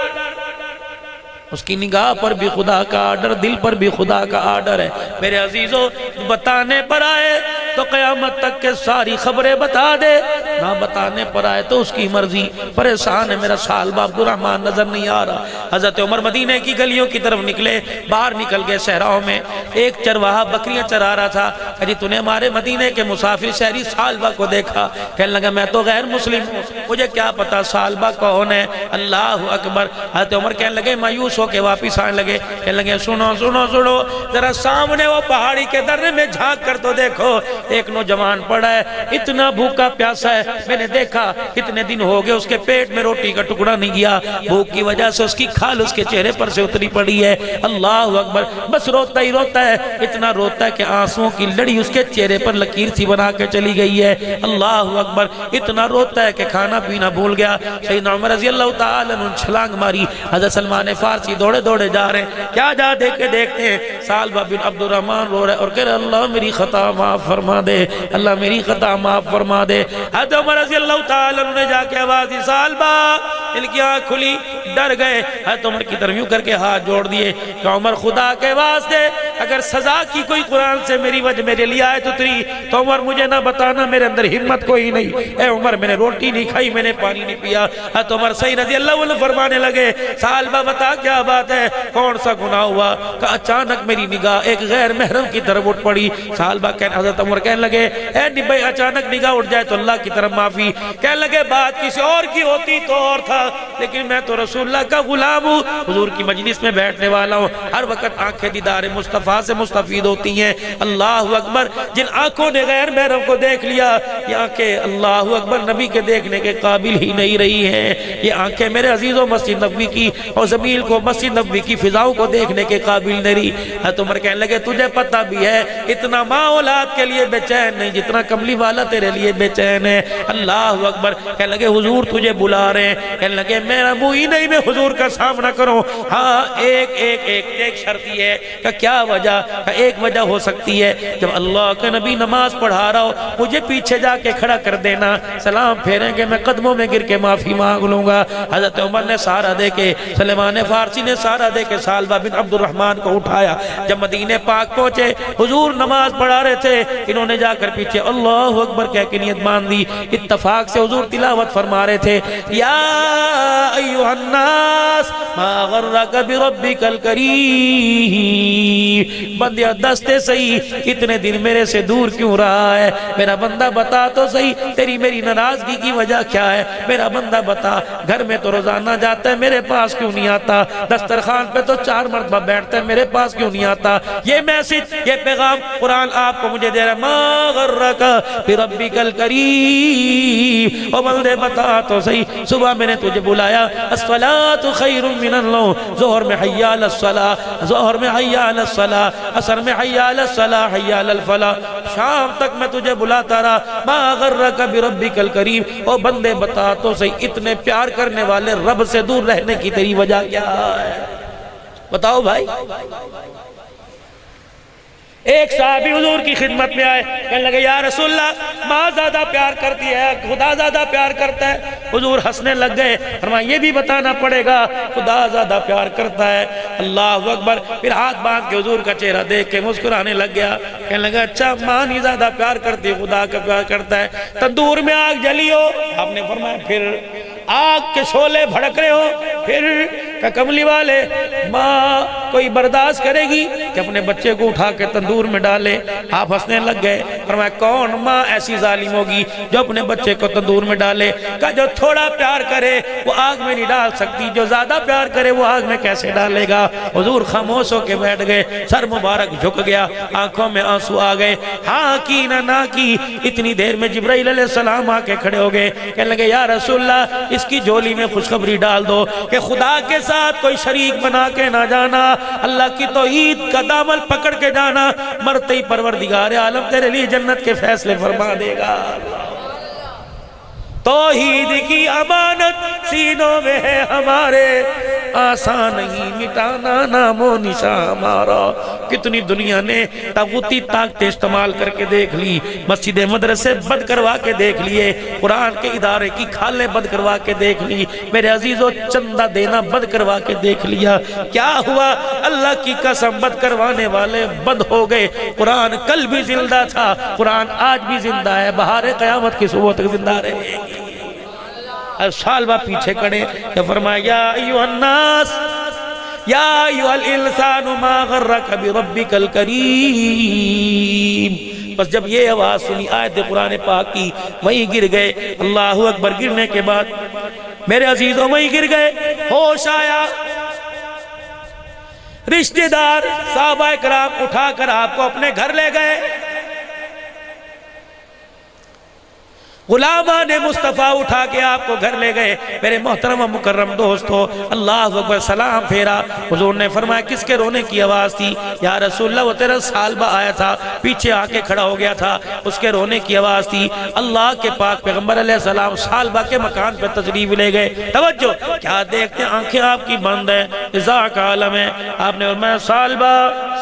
اس کی نگاہ پر بھی خدا کا آرڈر، دل پر بھی خدا کا آرڈر ہے۔ میرے عزیزو بتانے پر آئے تو قیامت تک کے ساری خبریں بتا دے، نہ بتانے پر آئے تو اس کی مرضی۔ پریشان ہے میرا سالبہ عبد الرحمن، نظر نہیں آ رہا۔ حضرت عمر مدینہ کی گلیوں کی طرف نکلے، باہر نکل گئے صحراؤں میں، ایک چرواہا بکریاں چرا رہا تھا۔ کہ تو نے ہمارے مدینہ کے مسافر شہری سالبہ کو دیکھا؟ کہنے لگا میں تو غیر مسلم ہوں، مجھے کیا پتا سالبہ کون ہے؟ اللہ اکبر۔ حضرت عمر کہنے لگے مایوس ہو کے واپس آنے لگے، کہنے لگے سنو سنو سنو، ذرا سامنے وہ پہاڑی کے درے میں جھانک کر تو دیکھو، ایک نوجوان پڑا ہے، اتنا بھوکا پیاسا ہے، میں نے دیکھا کتنے دن ہو گئے اس کے پیٹ میں روٹی کا ٹکڑا نہیں گیا، بھوک کی وجہ سے اس کی کھال اس کے چہرے پر سے اتری پڑی ہے۔ اللہ اکبر، بس روتا ہی روتا ہے، اتنا روتا ہے کہ آنسوؤں کی لڑی اس کے چہرے پر لکیر سی بنا کے چلی گئی ہے۔ اللہ اکبر، اتنا روتا ہے کہ کھانا پینا بھول گیا۔ سیدنا عمر رضی اللہ تعالیٰ عنہ چھلانگ ماری، حضرت سلمان فارسی دوڑے دوڑے جا رہے ہیں، کیا جا دیکھ کے دیکھتے ہیں سالبہ بن عبد الرحمن رو رہے اور کہہ رہے اللہ میری خطا معاف فرما دے، اللہ میری خطا معاف فرما دے۔ حضرت عمر رضی اللہ تعالیٰ عنہ نے جا کے آواز دی سالبہ، ان کی آنکھ کھلی، ڈر گئے، حضرت عمر کی طرف یوں کر کے ہاتھ جوڑ دیے کہ عمر خدا کے واسطے اگر سزا کی کوئی قرآن سے میری وجہ میرے لیے آیت اتری تو عمر مجھے نہ بتانا، میرے اندر ہمت کوئی نہیں۔ اے عمر میں نے روٹی نہیں کھائی، میں نے پانی نہیں پیا۔ حضرت عمر صحیح رضی اللہ عنہ فرمانے لگے سالبہ بتا کیا بات ہے، کون سا گناہ ہوا؟ کہ اچانک میری نگاہ ایک غیر محرم کی طرف اٹھ پڑی۔ سالبہ کہنے حضرت عمر کہنے لگے اے نبی اچانک نگاہ اٹھ جائے تو اللہ کی طرف معافی۔ کہنے لگے بات کسی اور کی ہوتی تو اور تھا، لیکن میں تو رسول اللہ کا غلام ہوں، حضور کی مجلس میں بیٹھنے والا ہوں، ہر وقت آنکھیں دیدار مصطفیٰ سے مستفید ہوتی ہیں۔ اللہ اکبر، جن آنکھوں نے غیر محرم کو دیکھ لیا، یہ آنکھیں اللہ اکبر نبی کے دیکھنے کے قابل ہی نہیں رہی ہیں۔ یہ آنکھیں میرے عزیزوں مسجد نبوی کی اور زمین کو مسجد نبوی کی فضاؤں کو دیکھنے کے قابل نہیں رہی۔ حضرت عمر کہنے لگے تجھے پتہ بھی ہے اتنا ماں اولاد کے لیے بے چین نہیں جتنا کملی والا تیرے لیے بے چین ہے۔ اللہ اکبر، کہنے لگے حضور تجھے بلا رہے ہیں۔ کہنے لگے میرا منہ ہی نہیں میں حضور کا سامنا کروں، ہاں ایک شرط یہ ہے کہ کیا وجہ؟ کہ ایک وجہ ہو سکتی ہے جب اللہ کے نبی نماز پڑھا رہا ہو مجھے پیچھے جا کے کھڑا کر دینا، سلام پھیریں گے میں قدموں میں گر کے معافی مانگ لوں گا۔ حضرت عمر نے سہارا دے کے، سلیمان فارسی نے سہارا دے کے سالبہ بن عبد الرحمن کو اٹھایا۔ جب مدینہ پاک پہنچے حضور نماز پڑھا رہے تھے، انہوں نے جا کر پیچھے اللہ اکبر کہہ کے نیت باندھ دی۔ اتفاق سے حضور تلاوت فرما رہے تھے یا ایھا الناس ما غرک بربک الکریم، بندیا دستے صحیح اتنے دن میرے سے دور کیوں رہا ہے؟ میرا بندہ بتا تو صحیح تیری میری ناراضگی کی وجہ کیا ہے؟ میرا بندہ بتا، گھر میں تو روزانہ جاتا ہے میرے پاس کیوں نہیں آتا؟ دسترخوان پہ تو 4 مرتبہ بیٹھتا ہے میرے پاس کیوں نہیں آتا؟ یہ میسج، یہ پیغام قرآن آپ کو مجھے دے رہا ہے، ما غرک بربک الکریم۔ او بندے بتا تو صحیح، صبح میں نے تجھے بلایا الصلاۃ خیر من النوم، ظہر میں حی علی الصلاۃ، ظہر میں حی علی الصلاۃ، عصر میں حی علی الصلاۃ حی علی الفلاح، شام تک میں تجھے بلاتا رہا ما غرک بربک الکریم۔ او بندے بتا تو صحیح اتنے پیار کرنے والے رب سے دور رہنے کی تیری وجہ کیا ہے؟ بتاؤ بھائی۔ ایک صحابی حضور کی خدمت میں آئے، کہنے لگے یا رسول اللہ ماں زیادہ پیار کرتی ہے خدا زیادہ پیار کرتا ہے؟ حضور ہنسنے لگ گئے، فرمایا یہ بھی بتانا پڑے گا خدا زیادہ پیار کرتا ہے۔ اللہ اکبر، پھر ہاتھ باندھ کے حضور کا چہرہ دیکھ کے مسکرانے لگ گیا، کہنے لگا اچھا ماں نہیں زیادہ پیار کرتی خدا کا پیار کرتا ہے۔ تندور میں آگ جلی ہو، آپ نے فرمایا پھر آگ کے شعلے بھڑک رہے ہو، پھر کہ کملی والے ماں کوئی برداشت کرے گی؟ کہ اپنے بچے کو اٹھا کے تندور میں ڈالے. آپ ہنسنے لگ گئے. فرمایا کون ماں ایسی ظالم ہوگی جو اپنے بچے کو تندور میں ڈالے؟ کہ جو تھوڑا پیار کرے وہ آگ میں نہیں ڈال سکتی، جو زیادہ پیار کرے وہ آگ میں کیسے ڈالے گا؟ حضور خاموش ہو کے بیٹھ گئے، سر مبارک جھک گیا، آنکھوں میں آنسو آ گئے. ہاں کی نہ کی. اتنی دیر میں جبرائیل علیہ السلام آ کے کھڑے ہو گئے. کہنے لگے یا رسول اللہ اس کی جھولی میں خوشخبری ڈال دو کہ خدا کے ساتھ کوئی شریک بنا کے نہ جانا، اللہ کی توحید کا دامن پکڑ کے جانا، مرتے ہی پروردگار عالم تیرے لیے جنت کے فیصلے فرما دے گا. توحید کی امانت سینوں میں ہے ہمارے، آسان نہیں مٹانا نام و نشان ہمارا. کتنی دنیا نے طاغوتی طاقتیں استعمال کر کے دیکھ لی، مسجد مدرسے بند کروا کے دیکھ لیے، قرآن کے ادارے کی کھالیں بند کروا کے دیکھ لی، میرے عزیزو چندہ دینا بند کروا کے دیکھ لیا. کیا ہوا؟ اللہ کی قسم بند کروانے والے بند ہو گئے. قرآن کل بھی زندہ تھا، قرآن آج بھی زندہ ہے، بہار قیامت کی صبح تک زندہ رہے گی. سال بعد پیچھے کڑے کہ فرمایا یا ایوہ الناس یا ایوہ الانسان ما غرک بربک الکریم. بس جب یہ آواز سنی آیت قرآن پاک کی وہیں گر گئے. اللہ اکبر. گرنے کے بعد میرے عزیزوں وہیں گر گئے، ہوش آیا. رشتہ دار صحابہ کرام اٹھا کر آپ کو اپنے گھر لے گئے. غلامان مصطفیٰ اٹھا کے آپ کو گھر لے گئے. میرے محترم و مکرم دوستو، اللہ اکبر. سلام پھیرا. حضور نے فرمایا کس کے رونے کی آواز تھی؟ یا رسول اللہ وہ تیرا سالبہ آیا تھا، پیچھے آ کے کھڑا ہو گیا تھا، اس کے رونے کی آواز تھی. اللہ کے پاک پیغمبر علیہ السلام سالبہ کے مکان پہ تشریف لے گئے. توجہ، کیا دیکھتے ہیں؟ آنکھیں آپ کی بند ہیں، اذا کا عالم ہے. آپ نے فرمایا سالبہ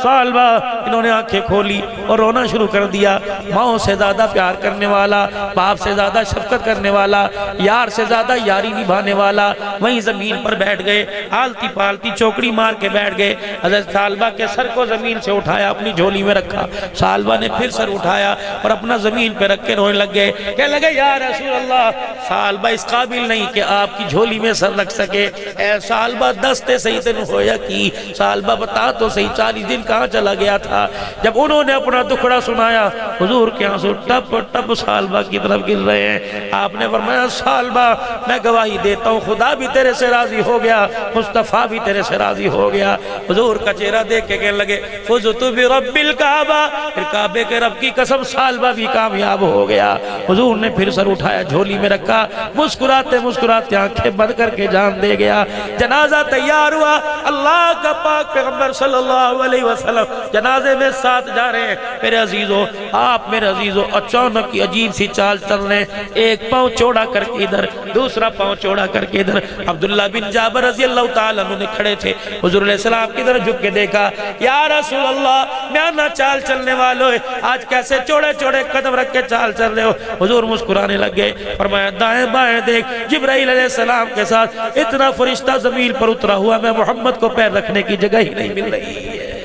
سالبہ. انہوں نے آنکھیں کھولی اور رونا شروع کر دیا. ماں سے زیادہ پیار کرنے والا، باپ سے زیادہ شفقت کرنے والا، یار سے زیادہ یاری نبھانے والا وہیں زمین پر بیٹھ گئے، آلتی پالتی چوکڑی مار کے بیٹھ گئے. حضرت سالبہ کے سر کو زمین سے اٹھایا، اپنی جھولی میں رکھا. سالبہ نے پھر سر اٹھایا اور اپنا زمین پہ رکھ کے رونے لگ گئے. کہنے لگے یا رسول اللہ سالبہ اس قابل نہیں کہ آپ کی جھولی میں سر رکھ سکے. اے سالبہ دستے صحیح دن ہویا کی. سالبہ بتا تو صحیح 40 دن کہاں چلا گیا تھا؟ جب انہوں نے اپنا دکھڑا سنایا، حضور کے آنسو ٹپ ٹپ سالبہ کی طرف گر رہے ہیں. آپ نے فرمایا سالبہ میں گواہی دیتا ہوں خدا بھی تیرے سے راضی ہو گیا، مصطفیٰ بھی تیرے سے راضی ہو گیا. حضور کا چہرہ دیکھ کے کہنے لگے فزت برب الکعبہ. پھر کعبے کے رب کی قسم سالبہ بھی کامیاب ہو گیا. حضور نے پھر سر اٹھایا، جھولی میں رکھا، مسکراتے مسکراتے آنکھیں بند کر کے جان دے گیا. جنازہ تیار ہوا. اللہ کا پاک پیغمبر صلی اللہ علیہ وسلم جنازے میں ساتھ جا رہے ہیں. میرے عزیزو، آپ میرے عزیزو اچانک کی عجیب سی چال چل رہے ہیں. ایک پاؤں چوڑا کر کے ادھر، دوسرا پاؤں چوڑا کر کے ادھر. عبداللہ بن جابر رضی اللہ تعالیٰ عنہ نے کھڑے تھے. حضور علیہ السلام کی طرف جھک کے دیکھا. یا رسول اللہ میانا چال چلنے والوں، آج کیسے چوڑے چوڑے قدم رکھ کے چال چل رہے ہو؟ حضور مسکرانے لگ گئے. فرمایا دائیں بائیں دیکھ، جبرائیل علیہ السلام کے ساتھ اتنا فرشتہ زمین پر اترا ہوا، میں محمد کو پیر رکھنے کی جگہ ہی نہیں مل رہی ہے.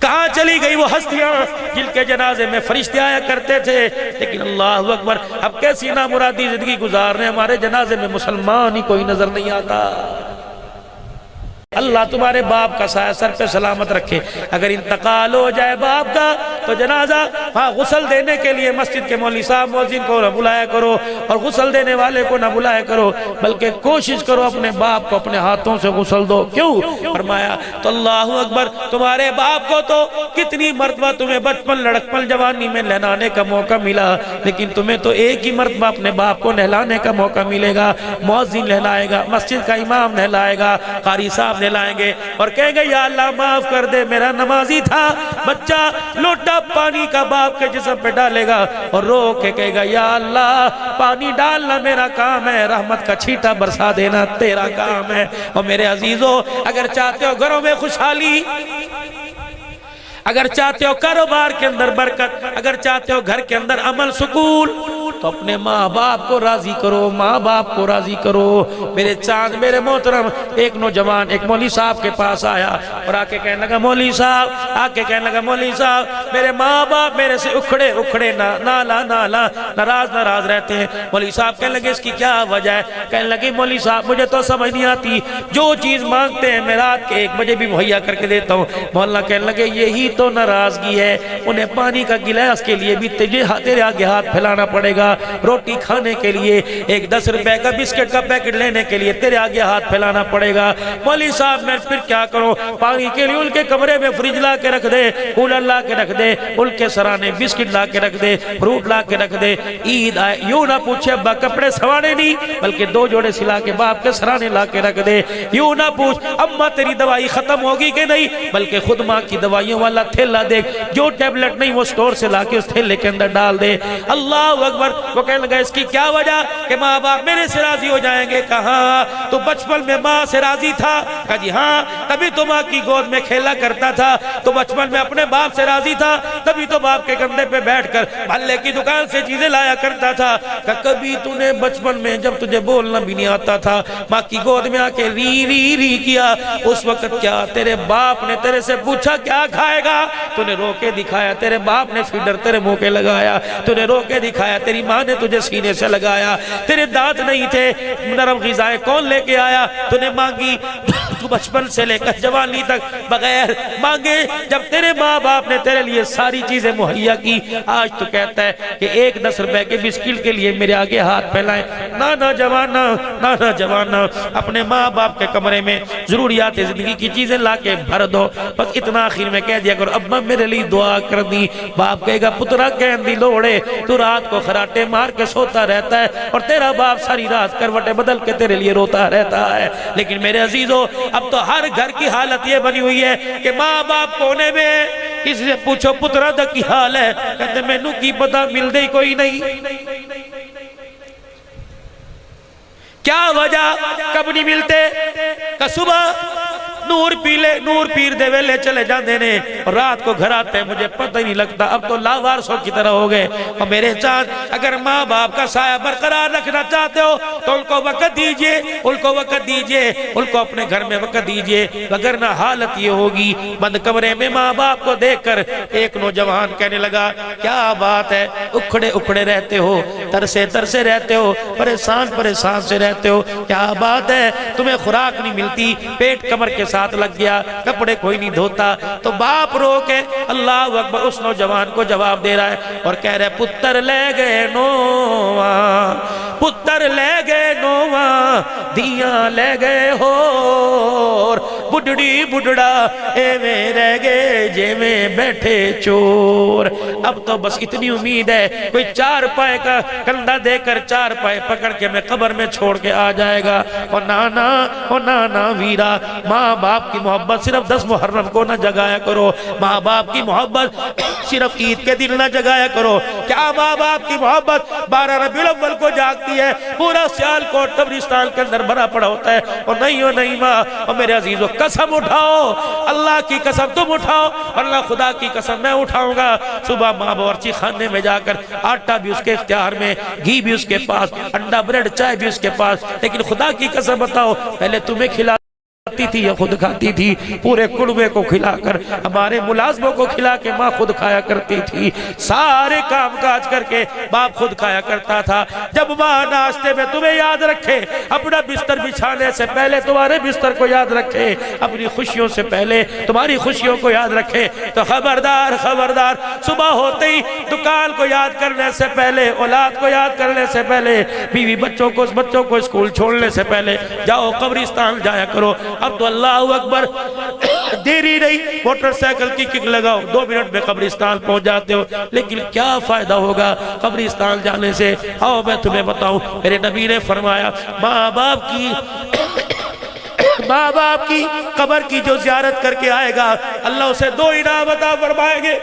کہاں چلی گئی وہ ہستیاں جن کے جنازے میں فرشتے آیا کرتے تھے؟ لیکن اللہ اکبر، اب کیسی نامرادی زندگی گزارنے، ہمارے جنازے میں مسلمان ہی کوئی نظر نہیں آتا. اللہ تمہارے باپ کا سایہ سر پہ سلامت رکھے. اگر انتقال ہو جائے باپ کا تو جنازہ ہاں غسل دینے کے لیے مسجد کے مولوی صاحب مؤذن کو نہ بلایا کرو اور غسل دینے والے کو نہ بلایا کرو، بلکہ کوشش کرو اپنے باپ کو اپنے ہاتھوں سے غسل دو. کیوں؟ فرمایا تو اللہ اکبر، تمہارے باپ کو تو کتنی مرتبہ تمہیں بچپن لڑکپن جوانی میں نہلانے کا موقع ملا، لیکن تمہیں تو ایک ہی مرتبہ اپنے باپ کو نہلانے کا موقع ملے گا. مؤذن نہلائے گا، مسجد کا امام نہلائے گا، قاری صاحب نہلائیں گے اور کہیں گے یا اللہ معاف کر دے، میرا نمازی تھا بچہ. لوٹا پانی کا باپ کے جسم پہ ڈالے گا اور رو کے کہے گا یا اللہ پانی ڈالنا میرا کام ہے، رحمت کا چھیٹا برسا دینا تیرا کام ہے. اور میرے عزیزو، اگر چاہتے ہو گھروں میں خوشحالی، اگر چاہتے ہو کاروبار کے اندر برکت، اگر چاہتے ہو گھر کے اندر امن سکون، تو اپنے ماں باپ کو راضی کرو، ماں باپ کو راضی کرو۔ میرے چاند میرے محترم، ایک نوجوان ایک مولوی صاحب کے پاس آیا اور آ کے کہنے لگا مولوی صاحب، مولوی صاحب میرے ماں باپ میرے سے اکھڑے ناراض رہتے ہیں۔ مولوی صاحب کہنے لگے اس کی کیا وجہ ہے؟ کہنے لگے مولوی صاحب مجھے تو سمجھ نہیں آتی، جو چیز مانگتے ہیں میں رات کے 1 بجے بھی مہیا کر کے دیتا ہوں۔ مولانا کہنے لگے یہی تو ناراضگی ہے، انہیں پانی کا گلاس کے لیے بھی تیرے آگے ہاتھ پھیلانا پڑے گا، روٹی کھانے کے لیے 10 روپے کا بسکٹ کا پیکٹ لینے کے لیے تیرے آگے ہاتھ پھیلانا پڑے گا۔ مولوی صاحب میں پھر کیا کروں؟ پانی کے لیے ان کے کمرے میں فریج لا کے رکھ دے، کولر لا کے رکھ دے، ان کے سرانے بسکٹ لا کے رکھ دے، فروٹ لا کے رکھ دے۔ عید آئے یوں نہ پوچھے ابا کپڑے سوانے نہیں، بلکہ 2 جوڑے سلا کے باپ کے سرانے لا کے رکھ دے۔ یوں نہ پوچھ اماں تیری دوائی ختم ہوگی کہ نہیں، بلکہ خود ماں کی دوائیوں والا تھیلا دیکھ، جو ٹیبلٹ نہیں وہ سٹور سے لا کے اس تھیلے کے اندر ڈال دے۔ اللہ اکبر۔ وہ کہنے لگا اس کی کیا وجہ کہ ماں باپ میرے سے راضی ہو جائیں گے؟ کہاں تو بچپن میں ماں سے راضی تھا؟ کہا جی ہاں، تبھی تو ماں کی گود میں کھیلا کرتا تھا، تو بچپن میں اپنے باپ سے راضی تھا، تبھی تو باپ کے کندھے پہ بیٹھ کر محلے کی دکان سے چیزیں لایا کرتا تھا۔ کہ کبھی تو نے بچپن میں جب تجھے بولنا بھی نہیں آتا تھا، ماں کی گود میں آ کے ری کیا، اس وقت کیا تیرے باپ نے تیرے سے پوچھا کیا کھائے گا؟ تو نے رو کے دکھایا، تیرے باپ نے فیڈر تیرے منہ کے لگایا، تو نے رو کے دکھایا، تیری ماں نے تجھے سینے سے لگایا، تیرے دانت نہیں تھے، نرم غذائیں کون لے کے آیا؟ تو نے مانگی، تو بچپن سے لے کر جوانی تک بغیر مانگے جب تیرے ماں باپ نے تیرے لیے ساری چیزیں مہیا کی، آج تو کہتا ہے کہ 10 روپے کے بسکٹ کے لیے میرے آگے ہاتھ پھیلائیں۔ نانا جوانا اپنے ماں باپ کے کمرے میں ضروریات زندگی کی چیزیں لا کے بھر دو۔ بس اتنا آخر میں کہہ دیا کرو ابا میرے لیے دعا کر دی۔ باپ کہے گا پترا کہندی لوڑے، تو رات کو خراٹے مار کے سوتا رہتا ہے اور تیرا باپ ساری رات کروٹیں بدل کے تیرے لیے روتا رہتا ہے۔ لیکن میرے عزیزو اب تو ہر گھر کی حالت یہ بنی ہوئی ہے کہ ماں باپ کونے میں، کسی سے پوچھو پترا دا کی حال ہے، کہتے میں نو کی پتا مل دے کوئی نہیں۔ کیا وجہ کب نہیں ملتے؟ کہ صبح نور پیر دے ویلے چلے جاندے نے اور رات کو گھر آتے ہیں مجھے پتہ ہی نہیں لگتا، اب تو لاوارسوں کی طرح ہو گئے۔ اور میرے چاند اگر ماں باپ کا سایہ برقرار رکھنا چاہتے ہو تو ان کو وقت دیجئے، ان کو اپنے گھر میں وقت دیجئے، وگرنہ حالت یہ ہوگی۔ بند کمرے میں ماں باپ کو دیکھ کر ایک نوجوان کہنے لگا کیا بات ہے، اکھڑے رہتے ہو، ترسے رہتے ہو، پریشان سے رہتے ہو، کیا بات ہے؟ تمہیں خوراک نہیں ملتی، پیٹ کمر کے ساتھ لگ گیا، کپڑے کوئی نہیں دھوتا۔ تو باپ رو کے اللہ اکبر اس نوجوان کو جواب دے رہا ہے اور کہہ رہے پتر لے گئے نواں دیاں لے گئے ہور، بڑھڑا ایویں رہ گئے جے میں بیٹھے چور۔ اب تو بس اتنی امید ہے کوئی 4 پائے کا کندھا دے کر 4 پائے پکڑ کے میں قبر میں چھوڑ کے آ جائے گا۔ اور نانا ویرا، ماں باپ کی محبت صرف 10 محرم کو نہ جگایا کرو، ماں باپ کی محبت صرف عید کے دن نہ جگایا کرو۔ کیا ماں باپ کی محبت 12 ربیع الاول کو جاگتی ہے؟ پورا سیالکوٹ قبرستان کے اندر بھرا پڑا ہوتا ہے۔ اور نہیں ماں، اور میرے عزیزو قسم اٹھاؤ، اللہ کی قسم تم اٹھاؤ، اللہ خدا کی قسم میں اٹھاؤں گا، صبح ماں باورچی خانے میں جا کر آٹا بھی اس کے اختیار میں، گھی بھی اس کے پاس، انڈا بریڈ چائے بھی اس کے پاس، لیکن خدا کی قسم بتاؤ پہلے تمہیں کھلاتی تھی یا خود کھاتی تھی؟ پورے کنبے کو کھلا کر، ہمارے ملازموں کو کھلا کے ماں خود کھایا کرتی تھی، سارے کام کاج کر کے باپ خود کھایا کرتا تھا۔ جب ماں ناشتے میں تمہیں یاد رکھے، اپنا بستر بچھانے سے پہلے تمہارے بستر کو یاد رکھے، اپنی خوشیوں سے پہلے تمہاری خوشیوں کو یاد رکھے، تو خبردار صبح ہوتے ہی دکان کو یاد کرنے سے پہلے، اولاد کو یاد کرنے سے پہلے، بیوی بچوں کو اسکول چھوڑنے سے پہلے جاؤ قبرستان جایا کرو۔ اب تو اللہ اکبر دیری نہیں، موٹر سائیکل کی کک لگاؤ، 2 منٹ میں قبرستان پہنچ جاتے ہو۔ لیکن کیا فائدہ ہوگا قبرستان جانے سے؟ آؤ میں تمہیں بتاؤں، میرے نبی نے فرمایا ماں باپ کی قبر کی جو زیارت کر کے آئے گا اللہ اسے 2 انعام عطا فرمائیں گے۔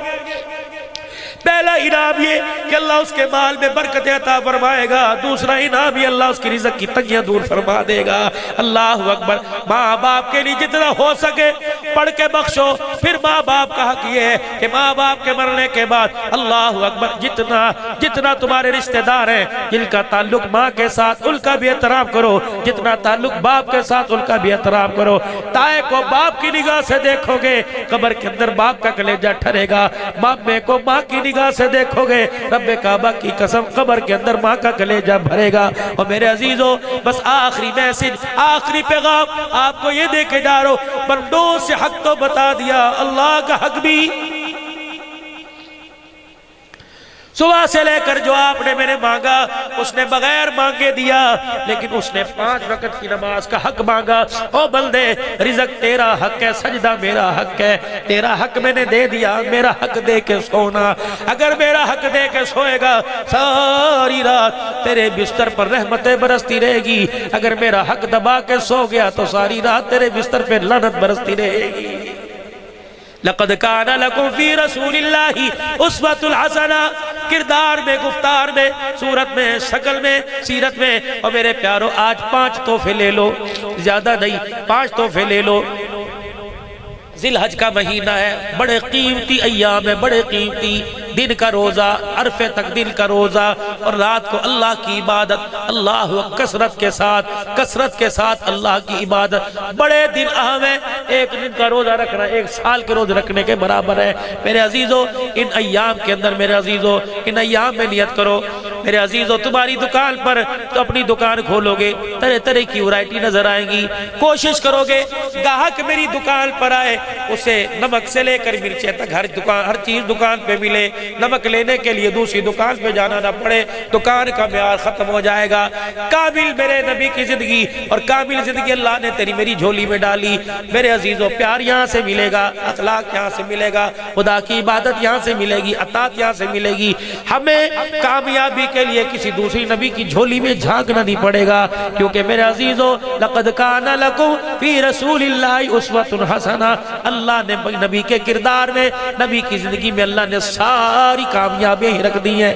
پہلا انعام یہ کہ اللہ اس کے مال میں برکت عطا فرمائے گا، دوسرا انعام یہ اللہ اس کی رزق کی تنگیاں دور فرما دے گا۔ اللہ اکبر۔ ماں باپ کے لیے جتنا ہو سکے پڑھ کے بخشو۔ پھر ماں باپ کا حق یہ ہے کہ ماں باپ کے مرنے کے بعد اللہ اکبر جتنا تمہارے رشتہ دار ہیں جن کا تعلق ماں کے ساتھ ان کا بھی احترام کرو، جتنا تعلق باپ کے ساتھ ان کا بھی احترام کرو۔ تائے کو باپ کی نگاہ سے دیکھو گے قبر کے اندر باپ کا کلیجہ ٹھرے گا، مامے کو ماں کی نگاہ سے دیکھو گے رب کعبہ کی قسم قبر کے اندر ماں کا کلیجہ بھرے گا۔ اور میرے عزیزو بس آخری میسج، آخری پیغام آپ کو یہ دے کے جا رہا ہوں، بندوں سے حق تو بتا دیا، اللہ کا حق بھی صبح سے لے کر جو آپ نے میرے مانگا اس نے بغیر مانگے دیا، لیکن اس نے 5 وقت کی نماز کا حق مانگا۔ او بندے رزق تیرا حق ہے، سجدہ میرا حق ہے، تیرا حق میں نے دے دیا، میرا حق دے کے سونا۔ اگر میرا حق دے کے سوئے گا ساری رات تیرے بستر پر رحمتیں برستی رہے گی، اگر میرا حق دبا کے سو گیا تو ساری رات تیرے بستر پہ لعنت برستی رہے گی۔ لقد کان لکم فی رسول اللہ اسوۃ الحسنہ، کردار میں، گفتار میں، صورت میں، شکل میں، سیرت میں۔ اور میرے پیارو آج 5 تحفے لے لو، زیادہ نہیں 5 تحفے لے لو۔ ذی الحج کا مہینہ ہے، بڑے قیمتی ایام ہے، بڑے قیمتی دن کا روزہ، عرفے تک دن کا روزہ، اور رات کو اللہ کی عبادت، اللہ کثرت کے ساتھ اللہ کی عبادت۔ بڑے دن اہم ہے، ایک دن کا روزہ رکھنا 1 سال کے روزے رکھنے کے برابر ہے۔ میرے عزیزو ان ایام کے اندر، میرے عزیزو ان ایام میں نیت کرو۔ میرے عزیزو تمہاری دکان پر تو اپنی دکان کھولو گے طرح طرح کی ورائٹی نظر آئیں گی، کوشش کرو گے گاہک میری دکان پر آئے اسے نمک سے لے کر مرچیں تک ہر چیز دکان پہ ملے، نمک لینے کے لیے دوسری دکان پہ جانا نہ پڑے، دکان کا معیار ختم ہو جائے گا۔ کامل میرے نبی کی زندگی اور کامل زندگی اللہ نے تیری میری جھولی میں ڈالی۔ میرے عزیزو پیار یہاں سے ملے گا، اخلاق یہاں سے ملے گا، خدا کی عبادت یہاں سے ملے گی، اطاعت یہاں سے ملے گی۔ ہمیں کامیابی کے لیے کسی دوسری نبی کی جھولی میں جھانکنا نہیں پڑے گا، کیونکہ میرے عزیزو لقد کان لکم فی رسول اللہ اسوۃ حسنہ، اللہ نے نبی کے کردار میں، نبی کی زندگی میں اللہ نے ساری کامیابیاں ہی رکھ دی ہیں۔